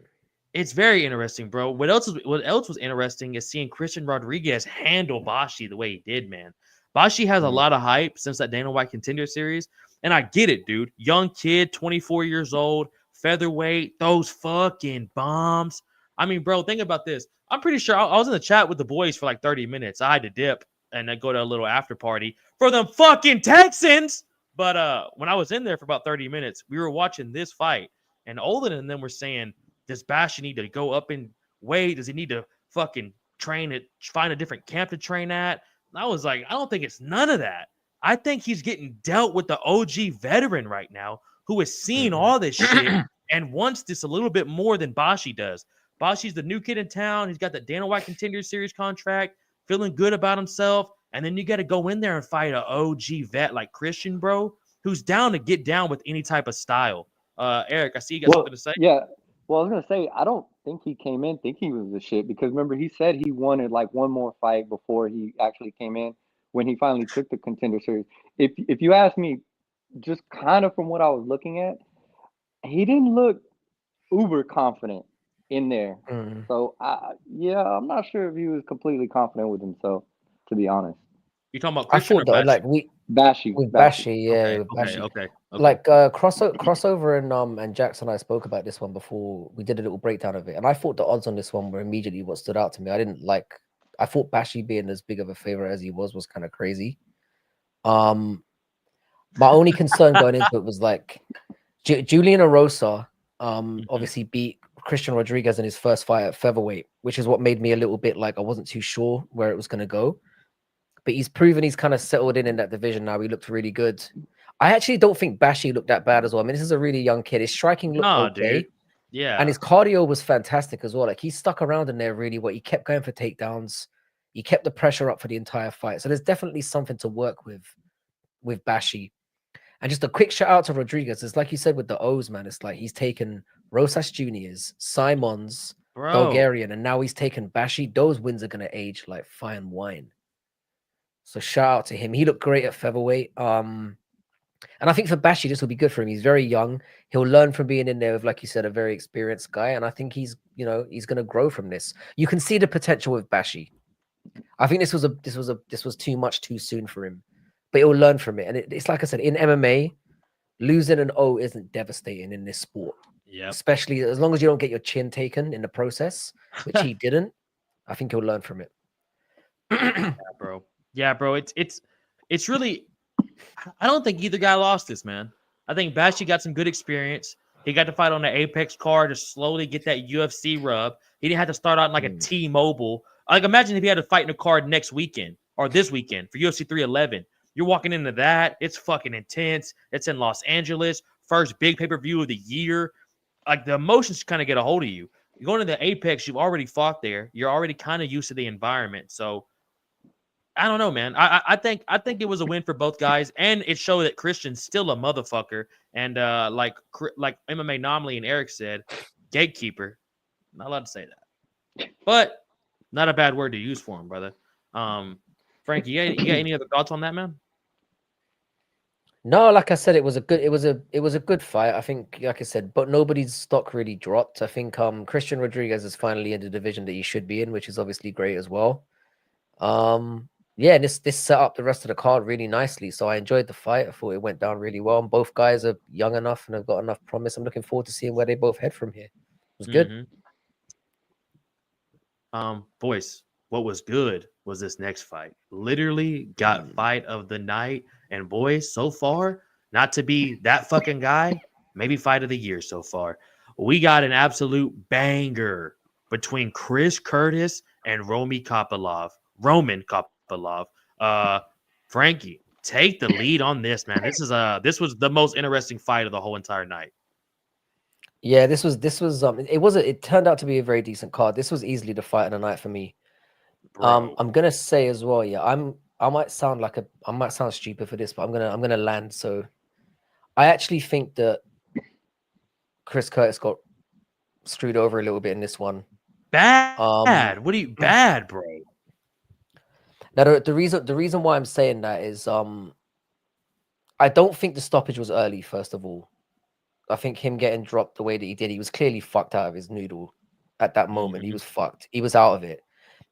It's very interesting, bro. What else was interesting is seeing Christian Rodriguez handle Bashi the way he did, man. Bashi has a lot of hype since that Dana White Contender Series, and I get it, dude. Young kid, 24 years old, featherweight, those fucking bombs. I mean, bro, think about this. I'm pretty sure I was in the chat with the boys for like 30 minutes. I had to dip and then go to a little after party for them fucking Texans. But when I was in there for about 30 minutes, we were watching this fight, and Olin and them were saying, does Bashi need to go up in weight? Does he need to fucking train it, find a different camp to train at? And I was like, I don't think it's none of that. I think he's getting dealt with the OG veteran right now who has seen all this shit and wants this a little bit more than Bashi does. Bashi's the new kid in town. He's got the Dana White Contender Series contract, feeling good about himself. And then you got to go in there and fight an OG vet like Christian, bro, who's down to get down with any type of style. Eric, I see you got something to say. Yeah. Well, I was gonna say, I don't think he came in thinking he was the shit, because remember he said he wanted like one more fight before he actually came in when he finally took the Contender Series. If you ask me, just kind of from what I was looking at, he didn't look uber confident in there. So I'm not sure if he was completely confident with himself, to be honest. You talking about I Christian thought that like Bashi. Bashi, yeah, with Bashi. Okay. Like crossover and Jackson and I spoke about this one before. We did a little breakdown of it, and I thought the odds on this one were immediately what stood out to me. I thought Bashi being as big of a favorite as he was kind of crazy. My only concern going into it was like Julian Erosa obviously beat Christian Rodriguez in his first fight at featherweight, which is what made me a little bit like I wasn't too sure where it was going to go. But he's proven he's kind of settled in that division now. He looked really good. I actually don't think Bashi looked that bad as well. I mean, this is a really young kid. His striking looked okay. Dude. Yeah. And his cardio was fantastic as well. Like, he stuck around in there really well. He kept going for takedowns. He kept the pressure up for the entire fight. So there's definitely something to work with Bashi. And just a quick shout out to Rodriguez. It's like you said with the O's, man. It's like he's taken Rosas Juniors, Simons, Bulgarian, and now he's taken Bashi. Those wins are going to age like fine wine. So shout out to him. He looked great at featherweight. And I think for Bashi, this will be good for him. He's very young. He'll learn from being in there with, like you said, a very experienced guy. And I think he's going to grow from this. You can see the potential with Bashi. I think this was too much too soon for him, but he'll learn from it. And it's like I said, in MMA, losing an O isn't devastating in this sport. Yeah. Especially as long as you don't get your chin taken in the process, which he didn't. I think he'll learn from it. Yeah, bro. It's really. I don't think either guy lost this, man. I think Bashi got some good experience. He got to fight on the Apex card to slowly get that UFC rub. He didn't have to start out in like a T-Mobile. Like, imagine if he had to fight in a card next weekend or this weekend for UFC 311. You're walking into that. It's fucking intense. It's in Los Angeles. First big pay-per-view of the year. Like, the emotions kind of get a hold of you. You're going to the Apex. You've already fought there. You're already kind of used to the environment. So, I don't know, man. I think it was a win for both guys, and it showed that Christian's still a motherfucker. And like MMA Anomaly and Eric said, gatekeeper. Not allowed to say that, but not a bad word to use for him, brother. Frankie, you got any other thoughts on that, man? No, like I said, it was a good fight. I think, like I said, but nobody's stock really dropped. I think Christian Rodriguez is finally in the division that he should be in, which is obviously great as well. Yeah, this set up the rest of the card really nicely. So I enjoyed the fight. I thought it went down really well. And both guys are young enough and have got enough promise. I'm looking forward to seeing where they both head from here. It was good. Boys, what was good was this next fight. Literally got fight of the night. And boys, so far, not to be that fucking guy, maybe fight of the year so far. We got an absolute banger between Chris Curtis and Roman Kopylov. Frankie, take the lead on this, man. This was the most interesting fight of the whole entire night. Yeah, it turned out to be a very decent card. This was easily the fight of the night for me. I'm gonna say as well, yeah, I might sound stupid for this, but I'm gonna land. So I actually think that Chris Curtis got screwed over a little bit in this one. Bad. What do you bad, bro? Now the reason why I'm saying that is I don't think the stoppage was early, first of all. I think him getting dropped the way that he did, he was clearly fucked out of his noodle at that moment. He was fucked. He was out of it.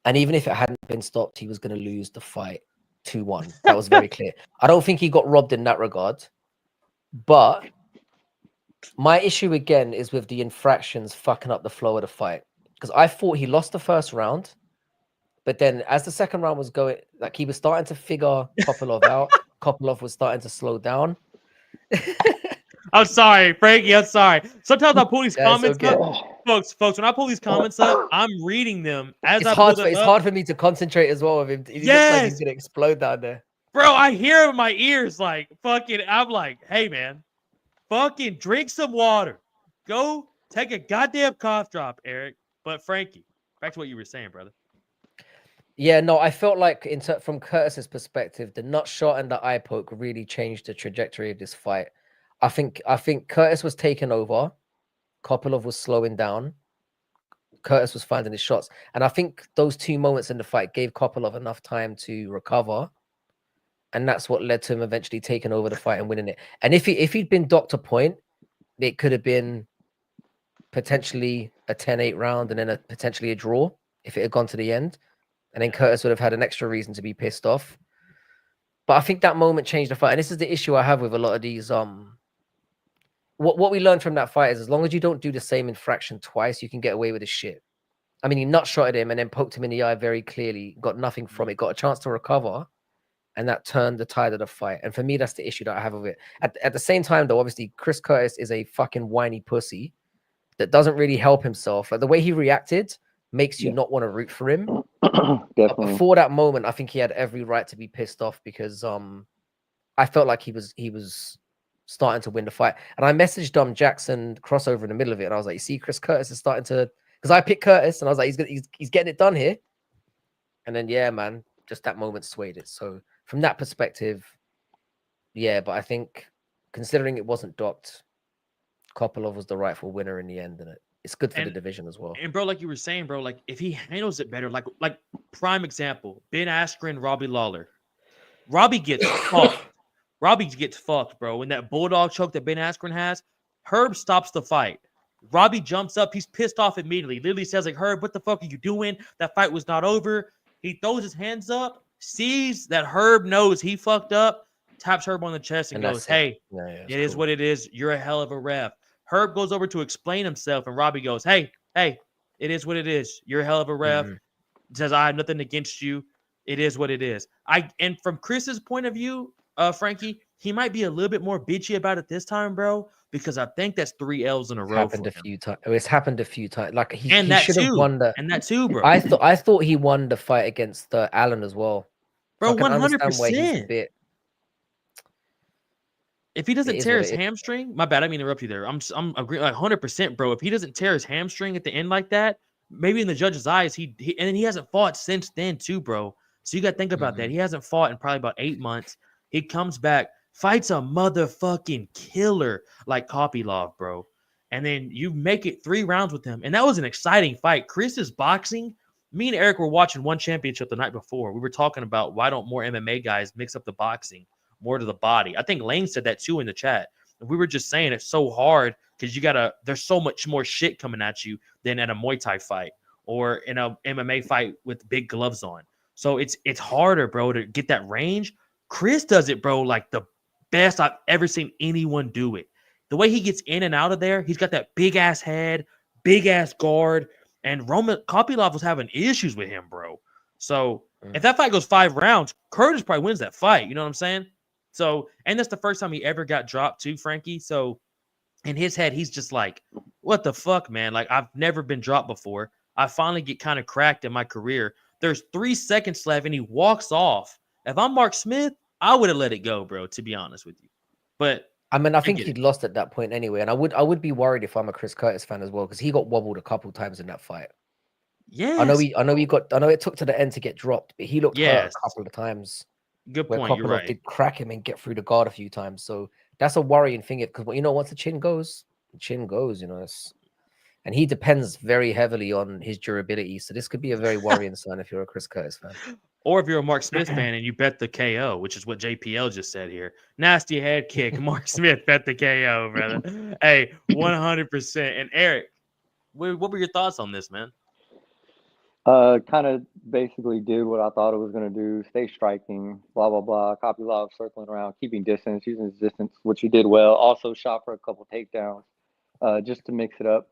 And even if it hadn't been stopped, he was going to lose the fight 2-1. That was very clear. I don't think he got robbed in that regard. But my issue again is with the infractions fucking up the flow of the fight. Because I thought he lost the first round. But then as the second round was going, like he was starting to figure Kopylov out. Kopylov was starting to slow down. I'm sorry, Frankie. I'm sorry. Sometimes I pull these comments okay. up. Folks, when I pull these comments up, I'm reading them as It's I hard pull them it's up. hard for me to concentrate as well with him. He looks like he's gonna explode down there. Bro, I hear in my ears like fucking. I'm like, hey man, fucking drink some water. Go take a goddamn cough drop, Eric. But Frankie, back to what you were saying, brother. Yeah, no, I felt like from Curtis's perspective, the nut shot and the eye poke really changed the trajectory of this fight. I think Curtis was taking over. Kopylov was slowing down. Curtis was finding his shots. And I think those two moments in the fight gave Kopylov enough time to recover. And that's what led to him eventually taking over the fight and winning it. And if he'd been docked a point, it could have been potentially a 10-8 round and then potentially a draw if it had gone to the end. And then Curtis would have had an extra reason to be pissed off. But I think that moment changed the fight. And this is the issue I have with a lot of these. What we learned from that fight is as long as you don't do the same infraction twice, you can get away with this shit. I mean, he nut shotted him and then poked him in the eye very clearly, got nothing from it, got a chance to recover, and that turned the tide of the fight. And for me, that's the issue that I have with it. At the same time, though, obviously, Chris Curtis is a fucking whiny pussy that doesn't really help himself. Like, the way he reacted makes you not want to root for him. But before that moment, I think he had every right to be pissed off because I felt like he was starting to win the fight. And I messaged Jackson crossover in the middle of it, and I was like, "You see, Chris Curtis is starting to," because I picked Curtis, and I was like, "He's getting it done here." And then yeah, man, just that moment swayed it. So from that perspective, yeah. But I think considering it wasn't docked, Kopylov was the rightful winner in the end, and it's good for the division as well. And bro, like you were saying, bro, like if he handles it better, like prime example, Ben Askren, Robbie Lawler. Robbie gets fucked. Robbie gets fucked, bro. When that bulldog choke that Ben Askren has, Herb stops the fight. Robbie jumps up. He's pissed off immediately. Literally says, like, Herb, what the fuck are you doing? That fight was not over. He throws his hands up, sees that Herb knows he fucked up, taps Herb on the chest and goes, hey, it is what it is. You're a hell of a ref. Herb goes over to explain himself, and Robbie goes, hey, it is what it is. You're a hell of a ref. Says, I have nothing against you. It is what it is. And from Chris's point of view, Frankie, he might be a little bit more bitchy about it this time, bro, because I think that's 3 L's in a row. Happened a few times. It's happened a few times. Like he that should have won the. And that too, bro. I thought he won the fight against Allen as well. Bro, so 100%. If he doesn't tear his hamstring, my bad, I mean interrupt you there. I'm agreeing like 100%, bro. If he doesn't tear his hamstring at the end like that, maybe in the judge's eyes, he and he hasn't fought since then too, bro. So you got to think about that. He hasn't fought in probably about 8 months. He comes back, fights a motherfucking killer like Kopylov, bro. And then you make it 3 rounds with him. And that was an exciting fight. Chris's boxing, me and Eric were watching one championship the night before. We were talking about why don't more MMA guys mix up the boxing more to the body. I think Lane said that too in the chat. We were just saying it's so hard because there's so much more shit coming at you than at a Muay Thai fight or in a MMA fight with big gloves on. So it's harder, bro, to get that range. Chris does it, bro, like the best I've ever seen anyone do it. The way he gets in and out of there, he's got that big-ass head, big-ass guard, and Roman Kopylov was having issues with him, bro. So if that fight goes 5 rounds, Curtis probably wins that fight. You know what I'm saying? So, and that's the first time he ever got dropped too, Frankie. So in his head, he's just like, what the fuck, man? Like, I've never been dropped before. I finally get kind of cracked in my career. There's 3 seconds left, and he walks off. If I'm Mark Smith, I would have let it go, bro, to be honest with you. But I mean, I think he'd lost at that point anyway. And I would be worried if I'm a Chris Curtis fan as well, because he got wobbled a couple times in that fight. Yeah. I know it took to the end to get dropped, but he looked hurt a couple of times. Good where point. You're Kopylov right. did crack him and get through the guard a few times. So that's a worrying thing, because once the chin goes, and he depends very heavily on his durability. So this could be a very worrying sign if you're a Chris Curtis fan. Or if you're a Mark Smith fan and you bet the KO, which is what JPL just said here. Nasty head kick. Mark Smith bet the KO, brother. Hey, 100%. And Eric, what were your thoughts on this, man? Kind of basically did what I thought it was going to do. Stay striking, blah, blah, blah. Kopylov circling around, keeping distance, using his distance, which he did well. Also shot for a couple takedowns just to mix it up.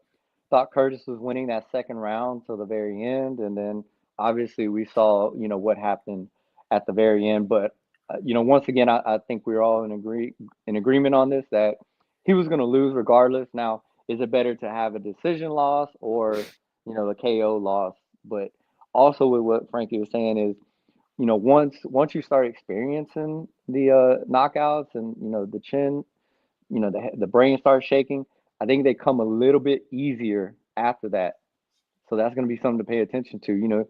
Thought Curtis was winning that second round till the very end. And then obviously we saw, what happened at the very end. But, once again, I think we're all in agreement on this, that he was going to lose regardless. Now, is it better to have a decision loss or, a KO loss? But also with what Frankie was saying is, once you start experiencing the knockouts and the chin, the brain starts shaking. I think they come a little bit easier after that. So that's going to be something to pay attention to.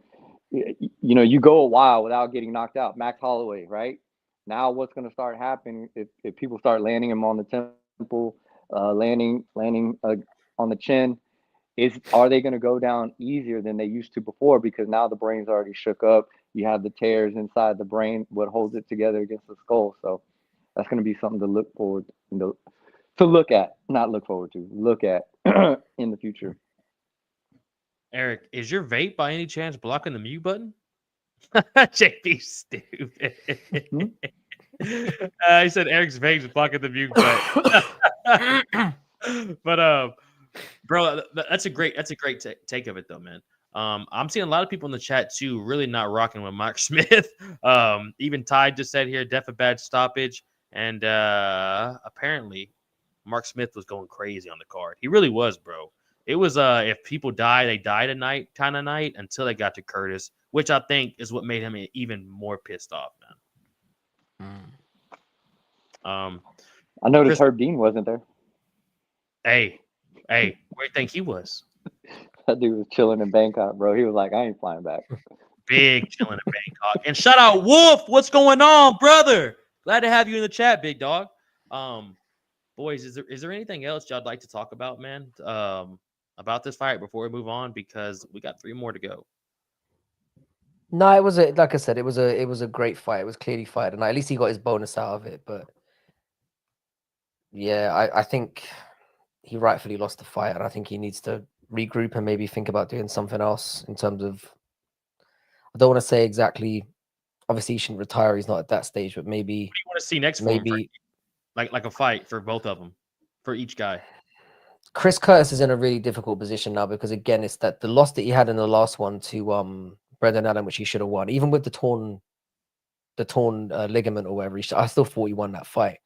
You go a while without getting knocked out. Max Holloway, right? Now what's going to start happening if people start landing him on the temple, landing on the chin? Are they going to go down easier than they used to before? Because now the brain's already shook up. You have the tears inside the brain, what holds it together against the skull. So that's going to be something to look forward to look at, not look forward to, look at in the future. Eric, is your vape by any chance blocking the mute button? JP stupid. He said Eric's vape is blocking the mute button. But bro, that's a great take of it though, man. I'm seeing a lot of people in the chat too, really not rocking with Mark Smith. Even Ty just said here, def a bad stoppage, and apparently Mark Smith was going crazy on the card. He really was, bro. It was if people die, they die tonight kind of night until they got to Curtis, which I think is what made him even more pissed off, man. I noticed Herb Dean wasn't there. Hey, where do you think he was? That dude was chilling in Bangkok, bro. He was like, I ain't flying back. Big chilling in Bangkok. And shout out Wolf. What's going on, brother? Glad to have you in the chat, big dog. Boys, is there anything else y'all like to talk about, man? About this fight before we move on, because we got 3 more to go. No, it was like I said, it was a great fight. It was clearly fight, and at least he got his bonus out of it. But yeah, I think he rightfully lost the fight, and I think he needs to regroup and maybe think about doing something else in terms of. I don't want to say exactly. Obviously, he shouldn't retire. He's not at that stage, but maybe. What do you want to see next? Maybe like a fight for both of them, for each guy. Chris Curtis is in a really difficult position now because again, it's that the loss that he had in the last one to Brendan Allen, which he should have won, even with the torn ligament or whatever. I still thought he won that fight.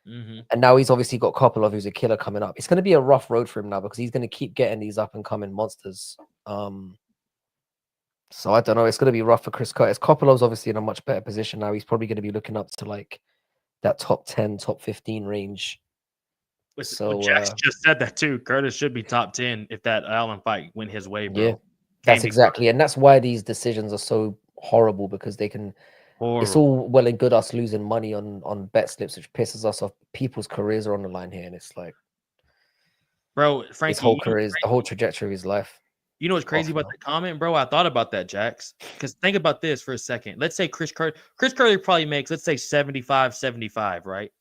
Mm-hmm. And now he's obviously got Kopylov, who's a killer coming up. It's going to be a rough road for him now because he's going to keep getting these up and coming monsters. So I don't know. It's going to be rough for Chris Curtis. Kopilov's obviously in a much better position now. He's probably going to be looking up to like that top 10, top 15 range. So Jackson just said that too. Curtis should be top 10 if that Allen fight went his way, bro. Yeah, that's exactly. And that's why these decisions are so horrible, because they can. It's all well and good us losing money on bet slips, which pisses us off. People's careers are on the line here, and it's like, bro, Frankie, his whole career, the whole trajectory of his life. You know what's crazy about that comment, bro? I thought about that, Jax. Because think about this for a second. Let's say Chris Curry probably makes, let's say 75, right?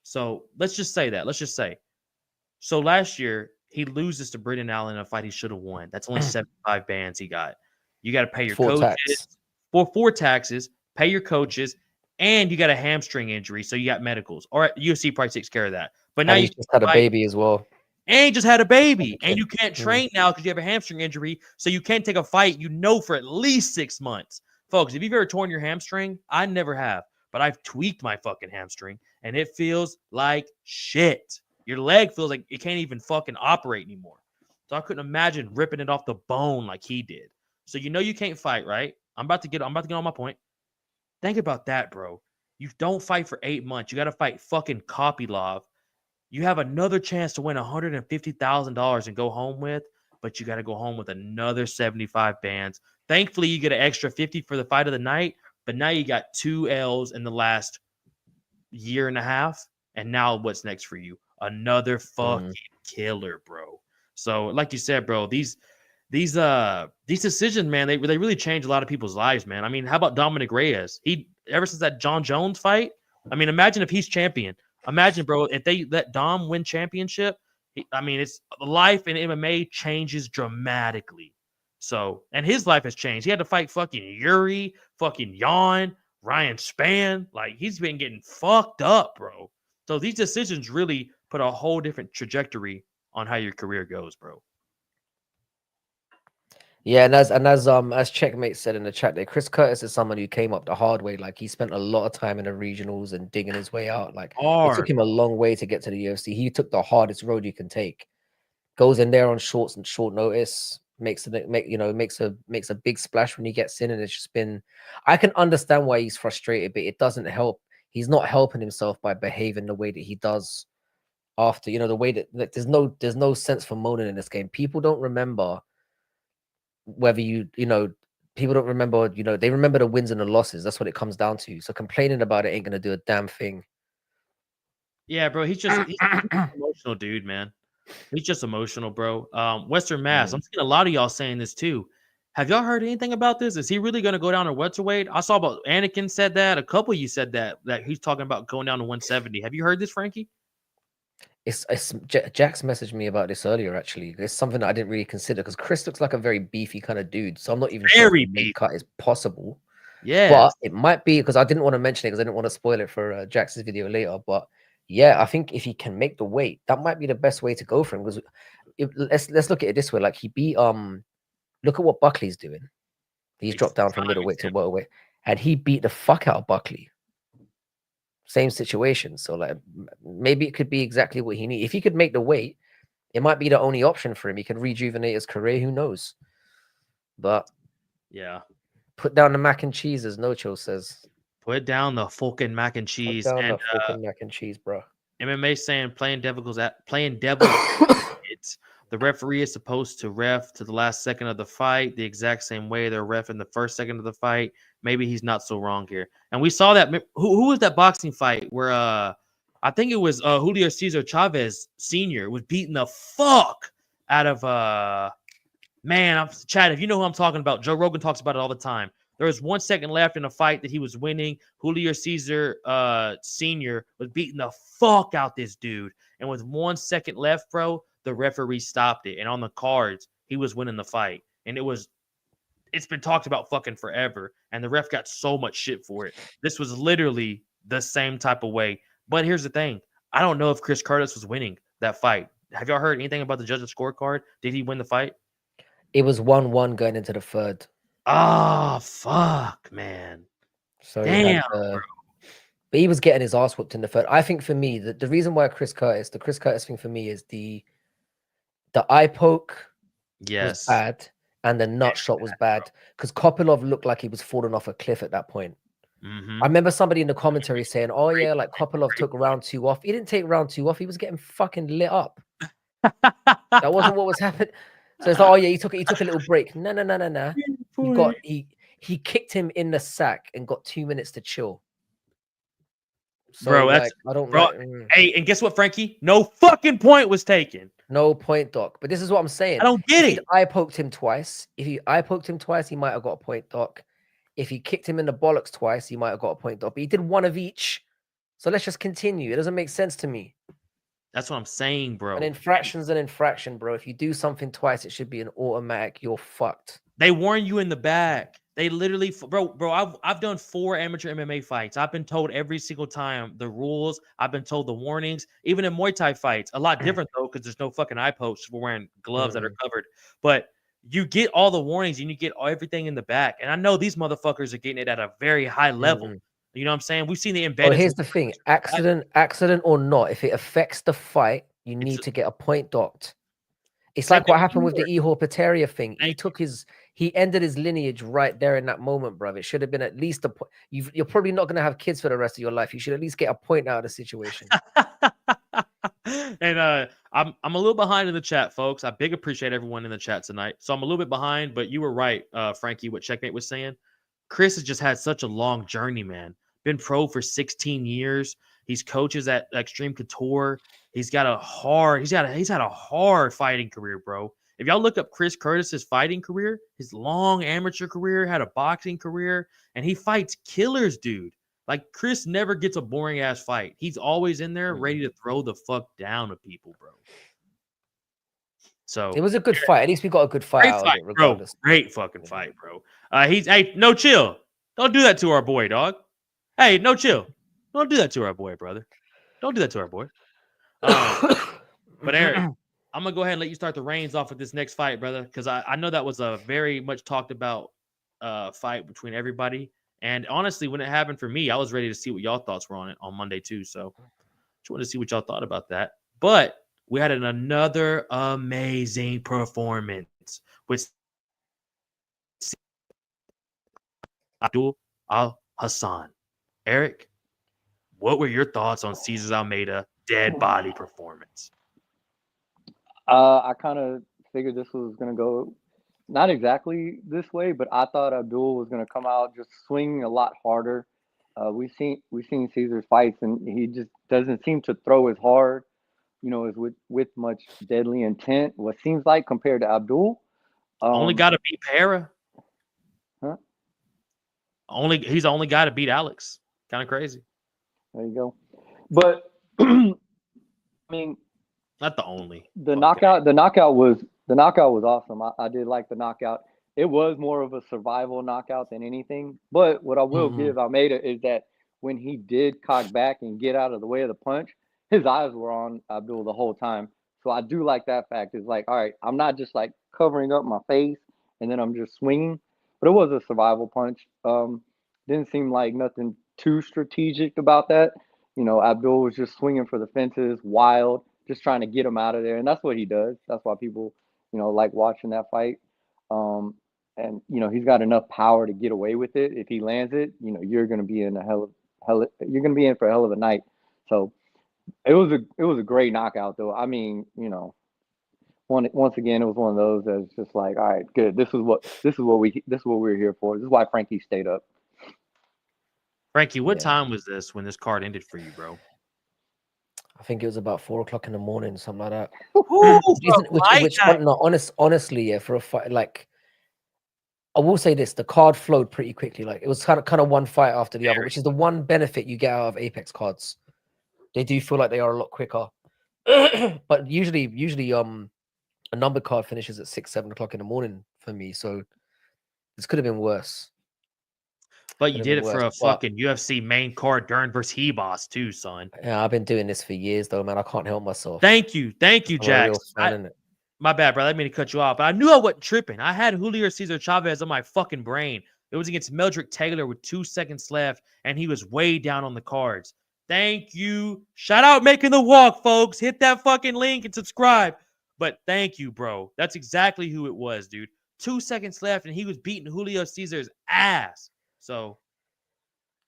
So let's just say that. Let's just say. So last year, he loses to Brendan Allen in a fight he should have won. That's only 75 bands he got. You got to pay your coaches. Four taxes, pay your coaches, and you got a hamstring injury, so you got medicals. All right, UFC probably takes care of that. But now you just had a baby as well. And you just had a baby, and you can't train now because you have a hamstring injury, so you can't take a fight, for at least 6 months. Folks, if you've ever torn your hamstring, I never have, but I've tweaked my fucking hamstring, and it feels like shit. Your leg feels like it can't even fucking operate anymore. So I couldn't imagine ripping it off the bone like he did. So you can't fight, right? I'm about to get on my point. Think about that, bro. You don't fight for 8 months. You got to fight fucking Kopylov. You have another chance to win $150,000 and go home with, but you got to go home with another 75 bands. Thankfully, you get an extra 50 for the fight of the night, But now you got 2 L's in the last year and a half, and now what's next for you? Another fucking killer, bro. So, like you said, bro, these decisions, man, they really change a lot of people's lives, man. I mean, how about Dominic Reyes? He ever since that John Jones fight. I mean, imagine if he's champion. Imagine, bro, if they let Dom win championship. I mean, it's life in MMA changes dramatically. So, and his life has changed. He had to fight fucking Yuri, fucking Jan, Ryan Spann. Like, he's been getting fucked up, bro. So these decisions really put a whole different trajectory on how your career goes, bro. Yeah, and as Checkmate said in the chat there, Chris Curtis is someone who came up the hard way. Like, he spent a lot of time in the regionals and digging his way out. Like, it took him a long way to get to the UFC. He took the hardest road you can take. Goes in there on short notice, makes a big splash when he gets in, and it's just been. I can understand why he's frustrated, but it doesn't help. He's not helping himself by behaving the way that he does after. The way that, like, there's no sense for moaning in this game. People don't remember whether people don't remember, they remember the wins and the losses. That's what it comes down to. So complaining about it ain't gonna do a damn thing. Yeah, bro, he's an emotional dude, man. He's just emotional, bro. Western Mass, I'm seeing a lot of y'all saying this too. Have y'all heard anything about this? Is he really gonna go down to welterweight? I saw about Anakin said that. A couple of you said that he's talking about going down to 170. Have you heard this, Frankie? Jax messaged me about this earlier. Actually, it's something that I didn't really consider because Chris looks like a very beefy kind of dude. So I'm not even sure if the cut is possible. Yeah, but it might be, because I didn't want to mention it because I didn't want to spoil it for Jax's video later. But yeah, I think if he can make the weight, that might be the best way to go for him. Because let's look at it this way: like, he beat look at what Buckley's doing. He's dropped down from middleweight to welterweight, and he beat the fuck out of Buckley. Same situation. So, like, maybe it could be exactly what he needs. If he could make the weight, it might be the only option for him. He can rejuvenate his career. Who knows? But yeah, put down the mac and cheese, as Nocho says. Put down the fucking mac and cheese. Put down the fucking mac and cheese, bro. MMA saying playing devil's the referee is supposed to ref to the last second of the fight the exact same way they're ref in the first second of the fight. Maybe he's not so wrong here. And we saw that. Who was that boxing fight where I think it was Julio Cesar Chavez Sr. was beating the fuck out of Chad, if you know who I'm talking about, Joe Rogan talks about it all the time. There was 1 second left in a fight that he was winning. Julio Cesar Sr. was beating the fuck out this dude. And with 1 second left, bro, the referee stopped it. And on the cards, he was winning the fight. And it's been talked about fucking forever. And the ref got so much shit for it. This was literally the same type of way. But here's the thing. I don't know if Chris Curtis was winning that fight. Have y'all heard anything about the judge's scorecard? Did he win the fight? It was 1-1 going into the third. Oh, fuck, man. So damn, but he was getting his ass whooped in the third. I think for me, the reason why the Chris Curtis thing for me is the eye poke was bad and the nut shot was bad, because Kopilov looked like he was falling off a cliff at that point. Mm-hmm. I remember somebody in the commentary saying, oh yeah, like Kopilov took round 2 off. He didn't take round 2 off. He was getting fucking lit up. That wasn't what was happening. So it's like, oh yeah, he took a little break. No. He kicked him in the sack and got 2 minutes to chill. So, bro, like, I don't know. Hey, and guess what, Frankie? No fucking point was taken. No point, Doc. But this is what I'm saying. I don't get it. I poked him twice. If he eye poked him twice, he might have got a point, Doc. If he kicked him in the bollocks twice, he might have got a point, Doc. But he did one of each. So let's just continue. It doesn't make sense to me. That's what I'm saying, bro. An infraction's an infraction, bro. If you do something twice, it should be an automatic. You're fucked. They warn you in the back. They literally, bro. I've done 4 amateur MMA fights. I've been told every single time the rules. I've been told the warnings. Even in Muay Thai fights, a lot different though, because there's no fucking eye pokes. We're wearing gloves that are covered. But you get all the warnings and you get everything in the back. And I know these motherfuckers are getting it at a very high level. You know what I'm saying? We've seen the embedded. Well, here's the thing: accident or not, if it affects the fight, you need to get a point docked. It's like what happened with the Ihor Peteria thing. He ended his lineage right there in that moment, bro. It should have been at least a point. You're probably not going to have kids for the rest of your life. You should at least get a point out of the situation. And I'm a little behind in the chat, folks. I appreciate everyone in the chat tonight. So I'm a little bit behind, but you were right, Frankie, what Checkmate was saying. Chris has just had such a long journey, man. Been pro for 16 years. He's coaches at Extreme Couture. He's had a hard fighting career, bro. If y'all look up Chris Curtis's fighting career, his long amateur career, had a boxing career, and he fights killers, dude. Like, Chris never gets a boring ass fight. He's always in there ready to throw the fuck down to people, bro. So it was a good fight. At least we got a good fight out of it, regardless. Bro. Great fucking fight, bro. No chill. Don't do that to our boy, dog. Hey, no chill. Don't do that to our boy, brother. Don't do that to our boy. But Eric, I'm gonna go ahead and let you start the reins off with this next fight, brother, because I know that was a very much talked about fight between everybody. And honestly, when it happened for me, I was ready to see what y'all thoughts were on it on Monday too. So just wanted to see what y'all thought about that. But we had another amazing performance with Abdul Al Hassan. Eric, what were your thoughts on Cesar Almeida dead body performance? I kind of figured this was going to go not exactly this way, but I thought Abdul was going to come out just swinging a lot harder. We've seen Caesar's fights, and he just doesn't seem to throw as hard, as with much deadly intent. What seems like compared to Abdul. Only got to beat Pereira. Huh? He's the only guy to beat Alex. Kind of crazy. There you go. But I mean, not the only. The knockout was awesome. I did like the knockout. It was more of a survival knockout than anything. But what I will give Almeida is that when he did cock back and get out of the way of the punch, his eyes were on Abdul the whole time. So I do like that fact. It's like, all right, I'm not just like covering up my face and then I'm just swinging. But it was a survival punch. Didn't seem like nothing too strategic about that. Abdul was just swinging for the fences, wild, just trying to get him out of there. And that's what he does. That's why people, like watching that fight. And he's got enough power to get away with it. If he lands it, you're going to be in you're going to be in for a hell of a night. So it was a great knockout though. I mean, once again, it was one of those that's just like, all right, good. This is what we're here for. This is why Frankie stayed up. Frankie, what time was this when this card ended for you, bro? I think it was about 4 o'clock in the morning, something like that. Honestly, yeah, for a fight, like, I will say this: the card flowed pretty quickly. Like, it was kind of one fight after the other, which is the one benefit you get out of Apex cards. They do feel like they are a lot quicker. But usually, a number card finishes at 6, 7 o'clock in the morning for me. So this could have been worse. But you did it for a fucking UFC main card, Dern versus He-Boss too, son. Yeah, I've been doing this for years, though, man. I can't help myself. Thank you, Jax. My bad, brother. I didn't mean to cut you off, but I knew I wasn't tripping. I had Julio Cesar Chavez on my fucking brain. It was against Meldrick Taylor with 2 seconds left, and he was way down on the cards. Thank you. Shout out Making the Walk, folks. Hit that fucking link and subscribe. But thank you, bro. That's exactly who it was, dude. 2 seconds left, and he was beating Julio Cesar's ass. So,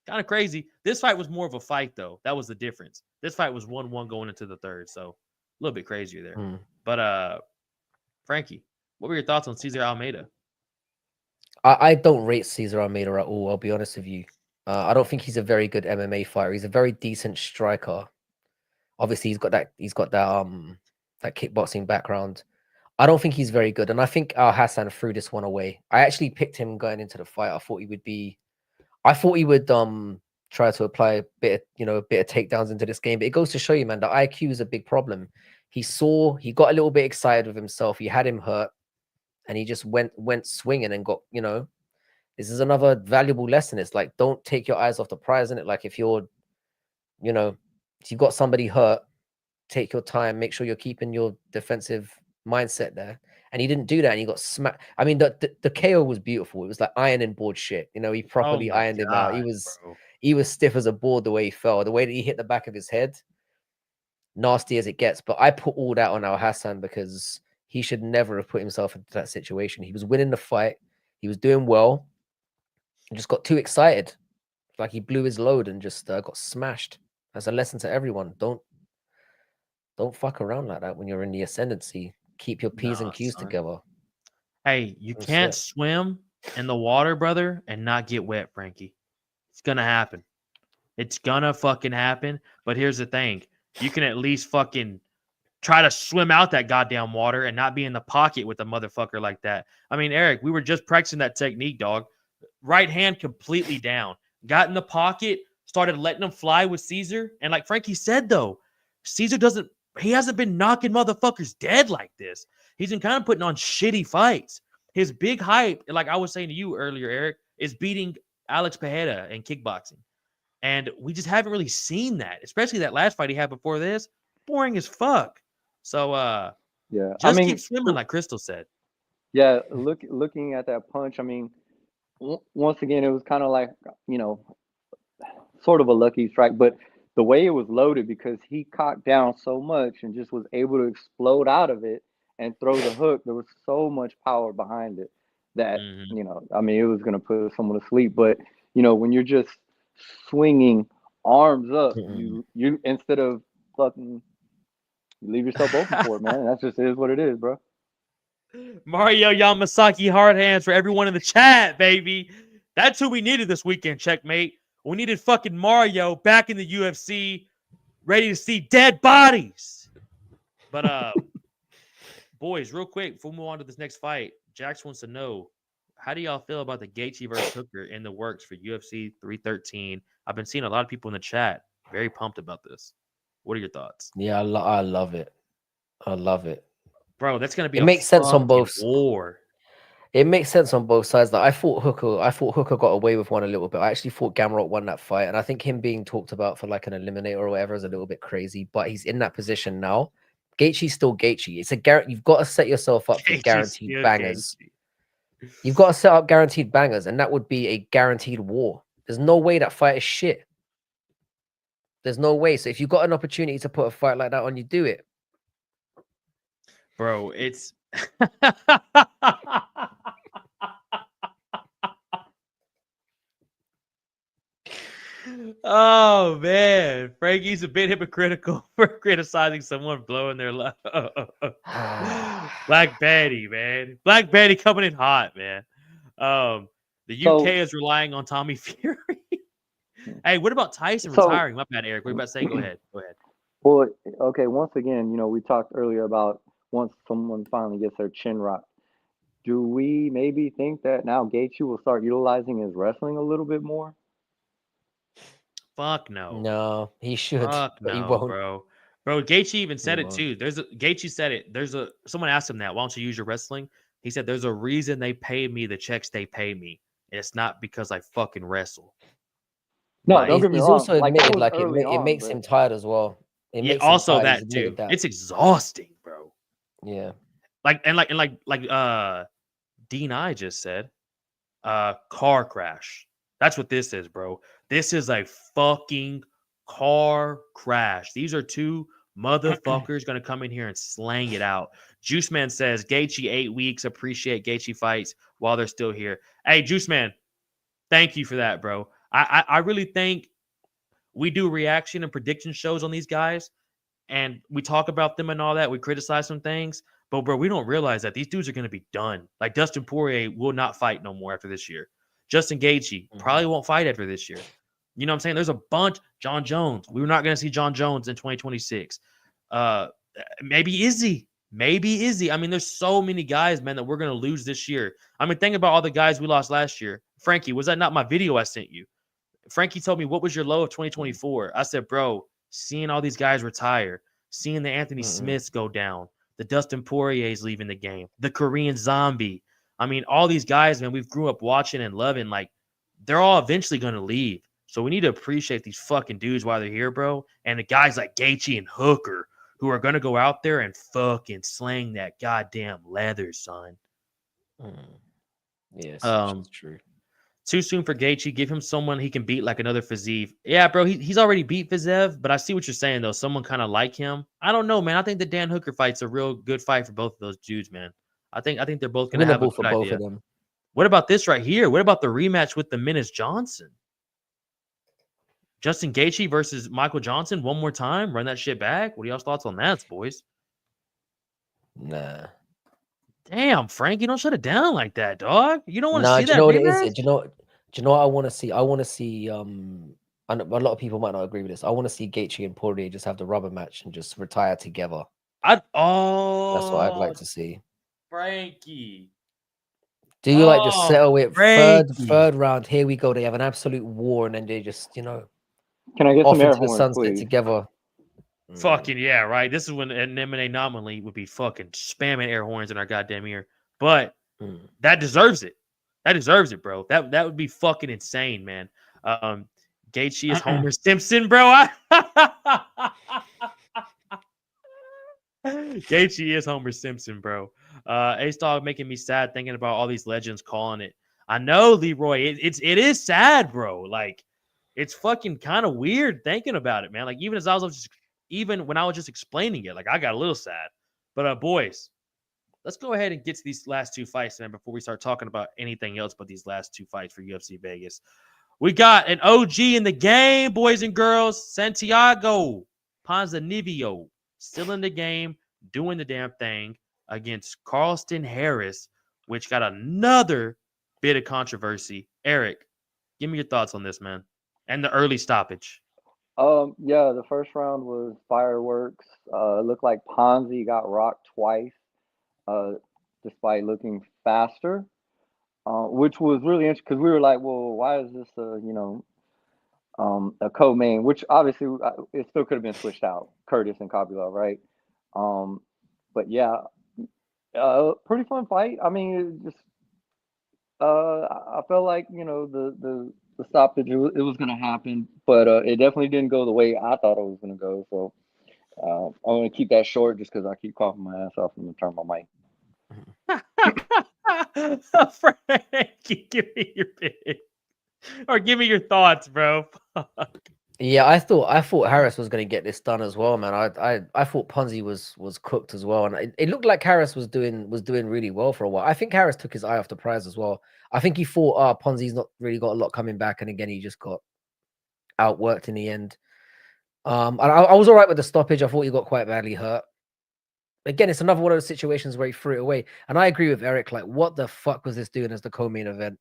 kind of crazy. This fight was more of a fight, though. That was the difference. This fight was 1-1 going into the third, so a little bit crazier there. But, Frankie, what were your thoughts on Cesar Almeida? I don't rate Cesar Almeida at all, I'll be honest with you. I don't think he's a very good MMA fighter. He's a very decent striker. Obviously, he's got that kickboxing background. I don't think he's very good, and I think Al Hassan threw this one away. I actually picked him going into the fight. I thought he would try to apply a bit of takedowns into this game. But it goes to show you, man, the IQ is a big problem. He got a little bit excited with himself. You had him hurt, and he just went swinging and got, this is another valuable lesson. It's like, don't take your eyes off the prize, isn't it? Like, if you've got somebody hurt, take your time, make sure you're keeping your defensive mindset there. And he didn't do that, and he got smacked. I mean, the KO was beautiful. It was like ironing board shit. He properly ironed him out. He was stiff as a board the way he fell, the way that he hit the back of his head. Nasty as it gets. But I put all that on Al Hassan because he should never have put himself into that situation. He was winning the fight. He was doing well. He just got too excited. Like, he blew his load and just got smashed. That's a lesson to everyone. Don't fuck around like that when you're in the ascendancy. Keep your P's and Q's together. Hey, you can't swim in the water, brother, and not get wet, Frankie. It's gonna happen. It's gonna fucking happen. But here's the thing: you can at least fucking try to swim out that goddamn water and not be in the pocket with a motherfucker like that. I mean, Eric, we were just practicing that technique, dog. Right hand completely down, got in the pocket, started letting him fly with Caesar. And like Frankie said, though, Caesar he hasn't been knocking motherfuckers dead like this. He's been kind of putting on shitty fights. His big hype, like I was saying to you earlier, Eric, is beating Alex Pereira in kickboxing. And we just haven't really seen that, especially that last fight he had before this. Boring as fuck. So Yeah, I just mean, keep swimming, like Crystal said. yeah. Looking at that punch, I mean, once again, it was kind of like, you know, sort of a lucky strike, but the way it was loaded, because he cocked down so much and just was able to explode out of it and throw the hook. There was so much power behind it that, Mhm. you know, I mean, it was going to put someone to sleep. But, you know, when you're just swinging arms up, Mm-mm. you instead of fucking, you leave yourself open for it, man. That's just is what it is, bro. Mario Yamasaki hard hands for everyone in the chat, baby. That's who we needed this weekend, checkmate. We needed fucking Mario back in the UFC, ready to see dead bodies. But boys, real quick, before we move on to this next fight, Jax wants to know, how do y'all feel about the Gaethje versus Hooker in the works for UFC 313? I've been seeing a lot of people in the chat very pumped about this. What are your thoughts? Yeah, I love it. I love it. Bro, that's gonna be It a makes sense on fucking both. war. It makes sense on both sides. That I thought Hooker got away with one a little bit. I actually thought Gamrot won that fight, and I think him being talked about for like an eliminator or whatever is a little bit crazy. But he's in that position now. Gaethje's still Gaethje. It's a guarantee. You've got to set yourself up for Gaethje's guaranteed still bangers. Gaethje. You've got to set up guaranteed bangers, and that would be a guaranteed war. There's no way that fight is shit. There's no way. So if you've got an opportunity to put a fight like that on, you do it. Bro, it's oh man, Frankie's a bit hypocritical for criticizing someone blowing their love. Black Betty, man. Black Betty coming in hot, man. The UK So, is relying on Tommy Fury. Hey, what about Tyson so retiring? My bad, Eric. What are you about to say? Go ahead. Go ahead. well, okay. Once again, you know, we talked earlier about once someone finally gets their chin rocked. Do we maybe think that now Gaethje will start utilizing his wrestling a little bit more? Fuck no. No, he should, Fuck but he no, won't. bro. Bro, Gaethje even said He it won't. too. Gaethje said it. Someone asked him that. Why don't you use your wrestling? He said, "There's a reason they pay me the checks they pay me. And it's not because I fucking wrestle." No, Like, don't get me He's wrong. also Like that admitted was like early it on, makes but him tired as well. It yeah, makes him also tired. He's that too. admitted that. It's exhausting, bro. Yeah. Like Dean I just said, car crash. That's what this is, bro. This is a fucking car crash. These are two motherfuckers gonna come in here and slang it out. Juice Man says Gaethje 8 weeks. Appreciate Gaethje fights while they're still here. Hey, Juice Man, thank you for that, bro. I really think we do reaction and prediction shows on these guys, and we talk about them and all that. We criticize some things, but bro, we don't realize that these dudes are going to be done. Like Dustin Poirier will not fight no more after this year. Justin Gaethje probably won't fight after this year. You know what I'm saying? There's a bunch. John Jones. We're not going to see John Jones in 2026. Maybe Izzy. Maybe Izzy. I mean, there's so many guys, man, that we're going to lose this year. I mean, think about all the guys we lost last year. Frankie, was that not my video I sent you? Frankie told me, what was your low of 2024? I said, bro, seeing all these guys retire, seeing the Anthony Smiths go down, the Dustin Poirier's leaving the game, the Korean Zombie. I mean, all these guys, man, we've grew up watching and loving. Like, they're all eventually going to leave. So we need to appreciate these fucking dudes while they're here, bro. And the guys like Gaethje and Hooker who are going to go out there and fucking slang that goddamn leather, son. Yes, Um, true. Too soon for Gaethje. Give him someone he can beat like another Fiziev. Yeah, bro, he's already beat Fiziev, but I see what you're saying, though. Someone kind of like him. I don't know, man. I think the Dan Hooker fight's a real good fight for both of those dudes, man. I think they're both going to have a Winnable for good both idea. of them. What about this right here? What about the rematch with the Menace Johnson? Justin Gaethje versus Michael Johnson one more time? Run that shit back? What are y'all's thoughts on that, boys? Nah. Damn, Frank, you don't shut it down like that, dog. You don't want to Nah, see do you that know what it is? rematch? Do you know what I want to see? I want to see and a lot of people might not agree with this. I want to see Gaethje and Poirier just have the rubber match and just retire together. That's what I'd like to see. Frankie. Do you like just settle it Frankie. third round? Here we go. They have an absolute war, and then they just Can I get off some air into the horns, sunset please? together. Fucking yeah, right. This is when an M&A nominally would be fucking spamming air horns in our goddamn ear. But that deserves it. That deserves it, bro. That would be fucking insane, man. Gaethje is Homer Simpson, bro. Gaethje is Homer Simpson, bro. Ace Dog making me sad thinking about all these legends calling it. I know, Leroy. It is sad, bro. Like, it's fucking kind of weird thinking about it, man. Like, even when I was just explaining it, like I got a little sad. But boys, let's go ahead and get to these last two fights, man, before we start talking about anything else but these last two fights for UFC Vegas. We got an OG in the game, boys and girls. Santiago Ponzinibbio still in the game, doing the damn thing against Carlston Harris, which got another bit of controversy. Eric, give me your thoughts on this, man, and the early stoppage. Yeah, the first round was fireworks. It looked like Ponzi got rocked twice, despite looking faster, which was really interesting because we were like, well, why is this a co-main? Which obviously it still could have been switched out, Curtis and Kopylov, right? But yeah, pretty fun fight. I mean, it just I felt like the stoppage it was going to happen, but it definitely didn't go the way I thought it was going to go. So I'm going to keep that short just because I keep coughing my ass off. I'm going to turn my mic. Frankie, give me your pick. Or give me your thoughts, bro. Yeah, I thought Harris was going to get this done as well, man. I thought Ponzi was cooked as well, and it looked like Harris was doing really well for a while. I think Harris took his eye off the prize as well. I think he thought, Ponzi's not really got a lot coming back, and again he just got outworked in the end. I was all right with the stoppage. I thought he got quite badly hurt. Again, it's another one of those situations where he threw it away, and I agree with Eric. Like, what the fuck was this doing as the co-main event?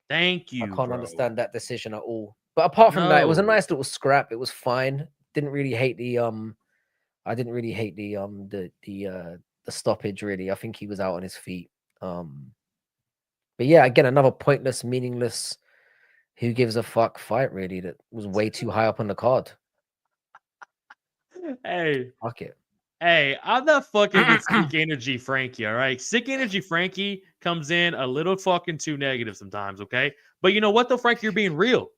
Thank you. I can't bro. understand that decision at all. But apart from that, it was a No. nice little scrap. It was fine. Didn't really hate the I didn't really hate the stoppage really. I think he was out on his feet. But yeah, again, another pointless, meaningless, who gives a fuck fight really that was way too high up on the card. Hey, Fuck it. Hey, I'm not fucking with Sick Energy Frankie, all right? Sick Energy Frankie comes in a little fucking too negative sometimes, okay? But you know what though, Frankie, you're being real.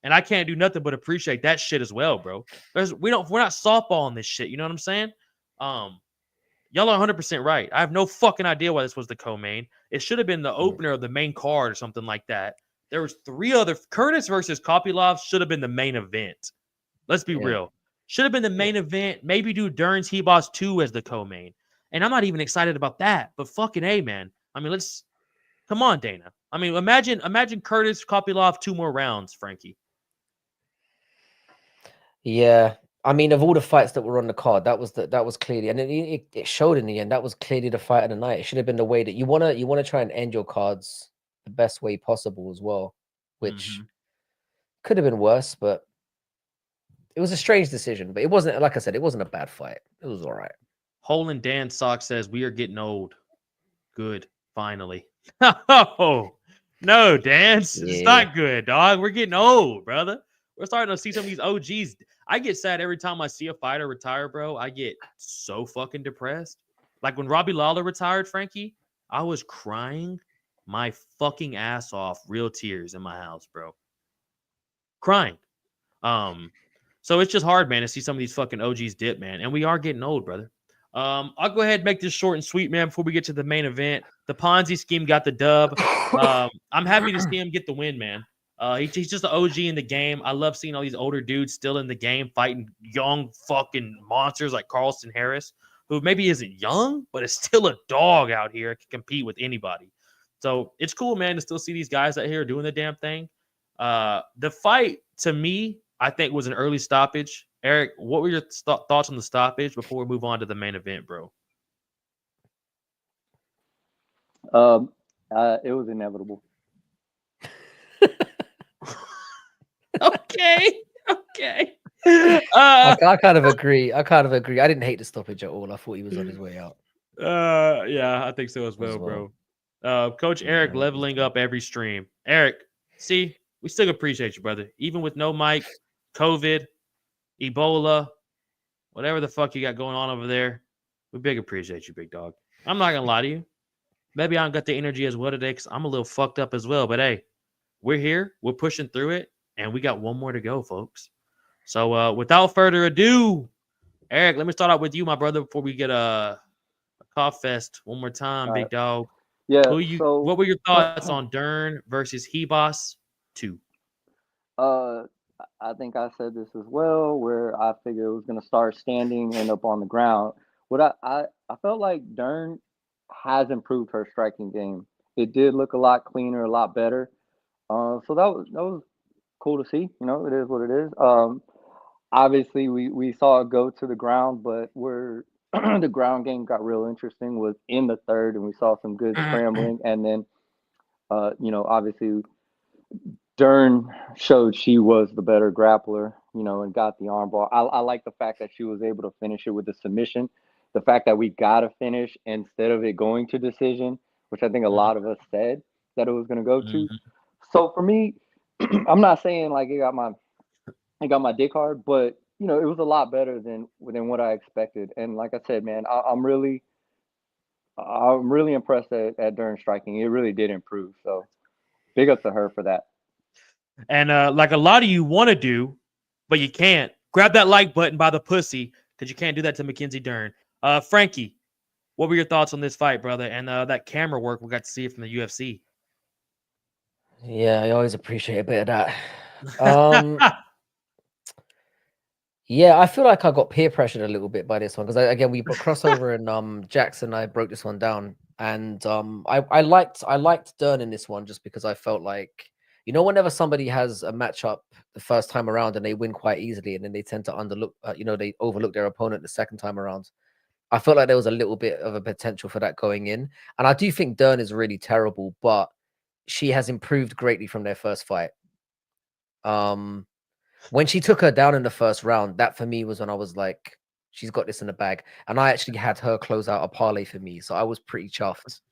And I can't do nothing but appreciate that shit as well, bro. We're not softballing this shit, you know what I'm saying? Y'all are 100% right. I have no fucking idea why this was the co-main. It should have been the opener of the main card or something like that. There was three other Curtis versus Kopylov should have been the main event. Let's be real. Should have been the main event. Maybe do Dern's He-Boss 2 as the co-main. And I'm not even excited about that. But fucking A, man. I mean, come on, Dana. I mean, imagine Curtis Kopylov 2 more rounds, Frankie. Yeah. I mean, of all the fights that were on the card, that was clearly, and it showed in the end. That was clearly the fight of the night. It should have been the way that you wanna try and end your cards the best way possible as well, which could have been worse, but it was a strange decision. But it wasn't, like I said, it wasn't a bad fight. It was all right. Hole in Dan Sock says we are getting old. Good, finally. No, Dan, it's not good, dog. We're getting old, brother. We're starting to see some of these OGs. I get sad every time I see a fighter retire, bro. I get so fucking depressed. Like when Robbie Lawler retired, Frankie, I was crying my fucking ass off, real tears in my house, bro. Crying. So it's just hard, man, to see some of these fucking OGs dip, man. And we are getting old, brother. I'll go ahead and make this short and sweet, man, before we get to the main event. The Ponzi scheme got the dub. I'm happy to see him get the win, man. He's just an OG in the game. I love seeing all these older dudes still in the game fighting young fucking monsters like Carlston Harris, who maybe isn't young, but is still a dog out here, can compete with anybody. So it's cool, man, to still see these guys out here doing the damn thing. The fight, to me, I think was an early stoppage. Eric, what were your thoughts on the stoppage before we move on to the main event, bro? It was inevitable. Okay. I kind of agree. I didn't hate the stoppage at all. I thought he was on his way out. Yeah, I think so as well, bro. Coach Eric Yeah. leveling up every stream. Eric, see, we still appreciate you, brother. Even with no mic, COVID, Ebola, whatever the fuck you got going on over there, we big appreciate you, big dog. I'm not gonna lie to you. Maybe I don't got the energy as well today because I'm a little fucked up as well. But hey, we're here, we're pushing through it, and we got one more to go, folks. So without further ado, Eric, let me start out with you, my brother, before we get a cough fest one more time, All big right. dog. Yeah. What were your thoughts on Dern versus Hebos 2? I think I said this as well, where I figured it was gonna start standing, end up on the ground. What I felt like Dern has improved her striking game. It did look a lot cleaner, a lot better. So that was cool to see. You know, it is what it is. Obviously we saw it go to the ground, but where the ground game got real interesting was in the third, and we saw some good scrambling, and then obviously Dern showed she was the better grappler, and got the armbar. I like the fact that she was able to finish it with a submission. The fact that we got a finish instead of it going to decision, which I think a lot of us said that it was going to go to. So for me, I'm not saying like it got my dick hard, but it was a lot better than what I expected. And like I said, man, I'm really impressed at Dern striking. It really did improve. So big up to her for that. And like a lot of you want to do, but you can't. Grab that like button by the pussy because you can't do that to Mackenzie Dern. Frankie, what were your thoughts on this fight, brother? And that camera work we got to see from the UFC. Yeah, I always appreciate a bit of that. Yeah, I feel like I got peer pressured a little bit by this one because again we put crossover and Jackson and I broke this one down, and I liked Dern in this one just because I felt like whenever somebody has a matchup the first time around and they win quite easily and then they tend to they overlook their opponent the second time around. I felt like there was a little bit of a potential for that going in, and I do think Dern is really terrible, but she has improved greatly from their first fight. When she took her down in the first round, that for me was when I was like, she's got this in the bag. And I actually had her close out a parlay for me. So I was pretty chuffed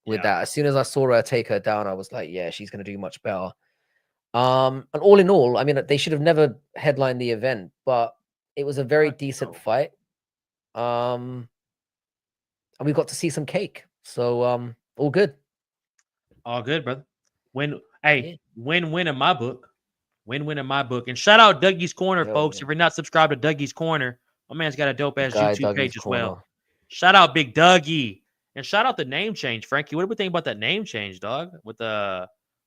with that. As soon as I saw her take her down, I was like, yeah, she's going to do much better. And all in all, I mean, they should have never headlined the event, but it was a very decent fight. And we got to see some cake. So all good. All good, brother. Win-win in my book. Win-win in my book. And shout out Dougie's Corner, folks. Man. If you're not subscribed to Dougie's Corner, my man's got a dope-ass YouTube page as Corner. well. Shout out Big Dougie. And shout out the name change, Frankie. What do we think about that name change, dog? With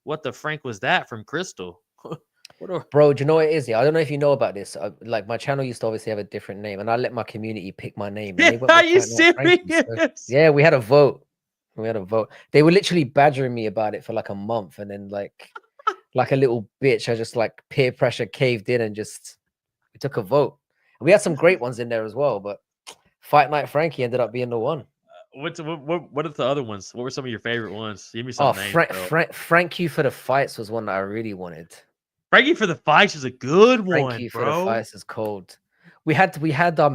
what the Frank was that from Crystal? Bro, do you know what it is? Yeah, I don't know if you know about this. Like my channel used to obviously have a different name, and I let my community pick my name. And they went Are you serious? So, yeah, we had a vote. They were literally badgering me about it for like a month, and then like a little bitch, I just like peer pressure caved in and we took a vote. And we had some great ones in there as well, but Fight Night Frankie ended up being the one. What are the other ones? What were some of your favorite ones? Give me some names. Frankie for the Fights was one that I really wanted. Frankie for the Fights is a good one. Frankie for the Fights is cold. We had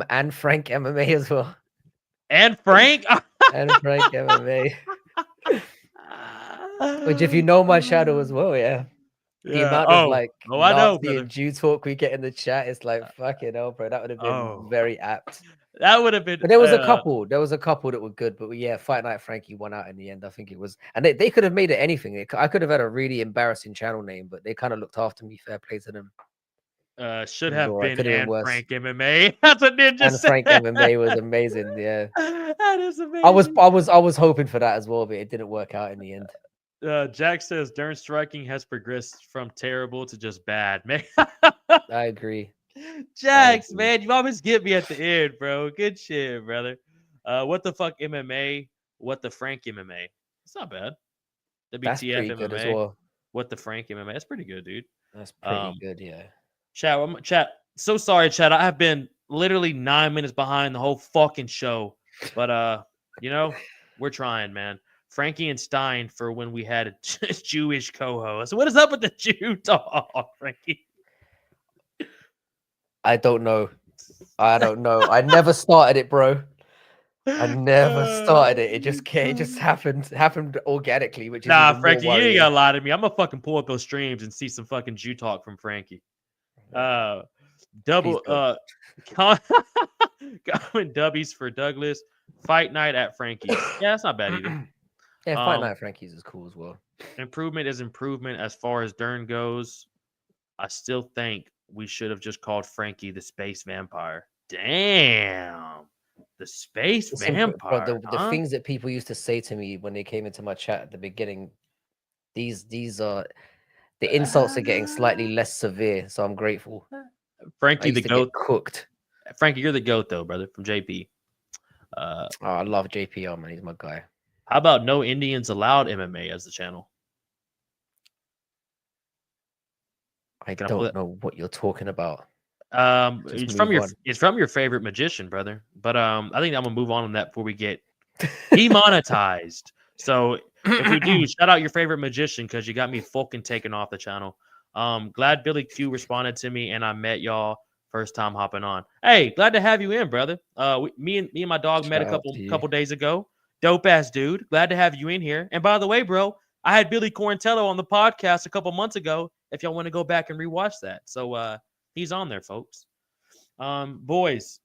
and Frank MMA as well. And Frank and Frank MMA. Which, if you know my shadow as well, yeah. The amount of like nasty and Jew talk we get in the chat is like fucking hell, bro. That would have been very apt. That would have been. But there was a couple. There was a couple that were good, but yeah, Fight Night Frankie won out in the end. I think it was, and they could have made it anything. I could have had a really embarrassing channel name, but they kind of looked after me. Fair play to them. Should have been and Frank MMA. That's what Ninja and said. Frank MMA was amazing. Yeah, that is amazing. I was hoping for that as well, but it didn't work out in the end. Jack says Dern striking has progressed from terrible to just bad, man. I agree. Jax, man, you always get me at the end, bro. Good shit, brother. What the fuck MMA? What the Frank MMA? It's not bad. WTF MMA. Good as well. What the Frank MMA? That's pretty good, dude. That's pretty good, yeah. Chat. So sorry, chat. I have been literally 9 minutes behind the whole fucking show, but we're trying, man. Frankie and Stein for when we had a Jewish co-host. What is up with the Jew talk, Frankie? I don't know. I never started it, bro. I never started it. It just happened organically, which is Nah, even Frankie, more you ain't worrying. gotta lie to me. I'm gonna fucking pull up those streams and see some fucking Jew talk from Frankie. Double go. going dubbies for Douglas. Fight night at Frankie's. Yeah, that's not bad either. Yeah, Fight Night at Frankie's is cool as well. Improvement is improvement as far as Dern goes. I still think we should have just called Frankie the Space Vampire. Damn. The Space Vampire. Bro, the things that people used to say to me when they came into my chat at the beginning, these are the insults are getting slightly less severe, so I'm grateful. Frankie the goat. Cooked. Frankie, you're the goat though, brother, from JP. I love JPR, man. He's my guy. How about no Indians allowed MMA as the channel? I don't know what you're talking about. It's from your favorite magician, brother. But I think I'm gonna move on that before we get demonetized. So if we do, shout out your favorite magician because you got me fucking taken off the channel. Glad Billy Q responded to me and I met y'all first time hopping on. Hey, glad to have you in, brother. Me and my dog met a couple days ago. Dope ass dude. Glad to have you in here. And by the way, bro, I had Billy Quarantello on the podcast a couple months ago. If y'all want to go back and rewatch that, so he's on there, folks. Boys,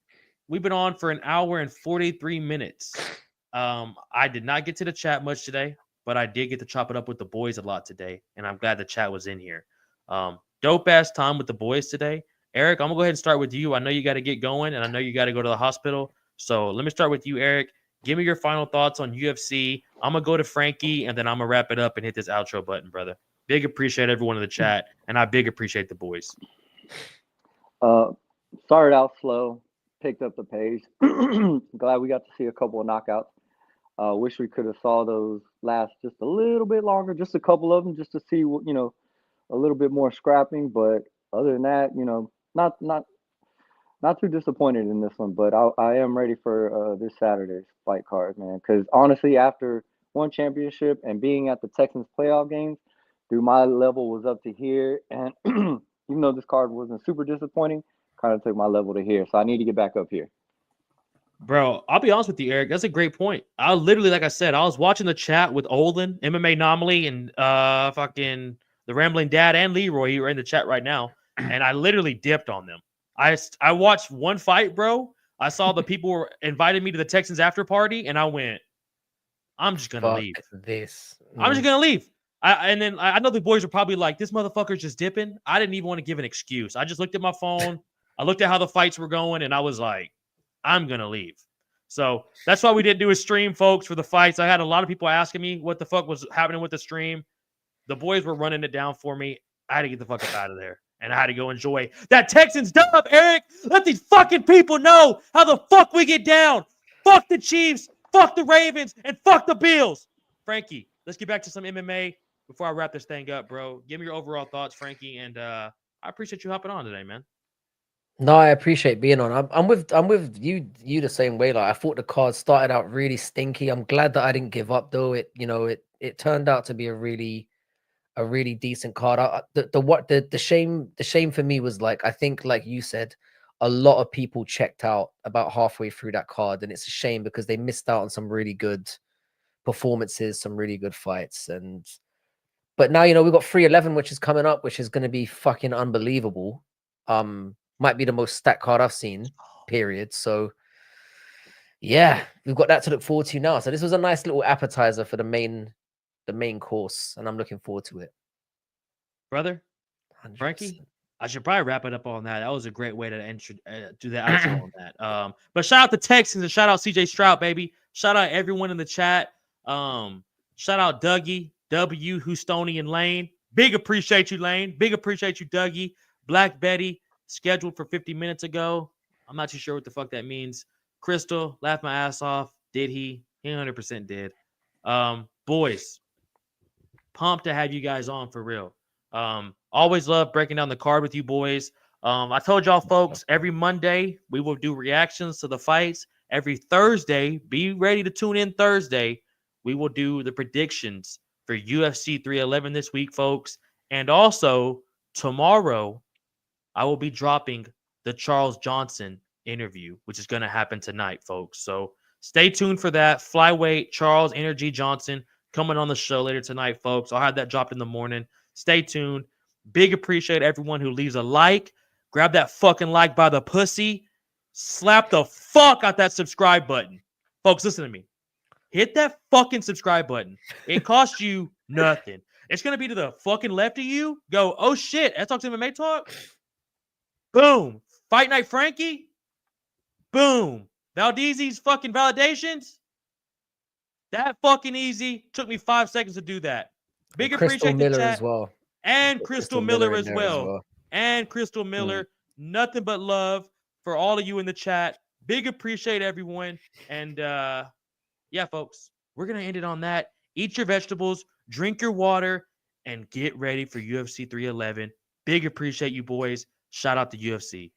we've been on for an hour and 43 minutes. I did not get to the chat much today, but I did get to chop it up with the boys a lot today, and I'm glad the chat was in here. Dope ass time with the boys today. Eric, I'm gonna go ahead and start with you. I know you got to get going, and I know you got to go to the hospital. So let me start with you, Eric. Give me your final thoughts on UFC. I'm gonna go to Frankie, and then I'm gonna wrap it up and hit this outro button, brother. Big appreciate everyone in the chat, and I big appreciate the boys. Started out slow, picked up the pace. Glad we got to see a couple of knockouts. Wish we could have saw those last just a little bit longer, just a couple of them, just to see what, a little bit more scrapping. But other than that, not too disappointed in this one. But I am ready for this Saturday's fight card, man. Because honestly, after one championship and being at the Texans playoff games, dude, my level was up to here. And even though this card wasn't super disappointing, kind of took my level to here. So I need to get back up here. Bro, I'll be honest with you, Eric. That's a great point. I literally, like I said, I was watching the chat with Olden, MMA Anomaly, and fucking the Rambling Dad and Leroy. Who are in the chat right now, and I literally dipped on them. I watched one fight, bro. I saw the people were invited me to the Texans after party, and I went, I'm just gonna leave. I'm just gonna leave. And then I know the boys are probably like, this motherfucker's just dipping. I didn't even want to give an excuse. I just looked at my phone. I looked at how the fights were going, and I was like, I'm going to leave. So that's why we didn't do a stream, folks, for the fights. I had a lot of people asking me what the fuck was happening with the stream. The boys were running it down for me. I had to get the fuck up out of there, and I had to go enjoy that Texans dub, Eric. Let these fucking people know how the fuck we get down. Fuck the Chiefs, fuck the Ravens, and fuck the Bills. Frankie, let's get back to some MMA before I wrap this thing up, bro. Give me your overall thoughts, Frankie, and I appreciate you hopping on today, man. No, I appreciate being on. I'm with you the same way. Like I thought the card started out really stinky. I'm glad that I didn't give up though. It turned out to be a really decent card. The shame for me was, like, I think, like you said, a lot of people checked out about halfway through that card, and it's a shame because they missed out on some really good performances, some really good fights. But now we've got 311, which is coming up, which is going to be fucking unbelievable. Might be the most stacked card I've seen, period. So yeah, we've got that to look forward to now. So this was a nice little appetizer for the main course, and I'm looking forward to it. Brother, 100%. Frankie, I should probably wrap it up on that. That was a great way to do the outro on that. But shout out to Texans and shout out CJ Stroud, baby. Shout out everyone in the chat. Shout out Dougie, W, Houstonian Lane. Big appreciate you, Lane. Big appreciate you, Dougie. Black Betty, scheduled for 50 minutes ago. I'm not too sure what the fuck that means. Crystal, laughed my ass off. Did he? He 100% did. Boys, pumped to have you guys on for real. Always love breaking down the card with you boys. I told y'all folks, every Monday we will do reactions to the fights. Every Thursday, be ready to tune in Thursday. we will do the predictions for UFC 311 this week, folks. And also, tomorrow, I will be dropping the Charles Johnson interview, which is going to happen tonight, folks. So stay tuned for that. Flyweight Charles Energy Johnson coming on the show later tonight, folks. I'll have that dropped in the morning. Stay tuned. Big appreciate everyone who leaves a like. Grab that fucking like by the pussy. Slap the fuck out that subscribe button. Folks, listen to me. Hit that fucking subscribe button. It costs you nothing. It's going to be to the fucking left of you. Go, oh shit, let's talk to MMA Talk. Boom. Fight Night Frankie. Boom. Valdezzi's fucking validations. That fucking easy. Took me 5 seconds to do that. Big Crystal appreciate the Miller chat. as well. And Crystal Miller in as there well. And Crystal Miller. Nothing but love for all of you in the chat. Big appreciate everyone. And yeah, folks, we're going to end it on that. Eat your vegetables, drink your water, and get ready for UFC 311. Big appreciate you boys. Shout out to UFC.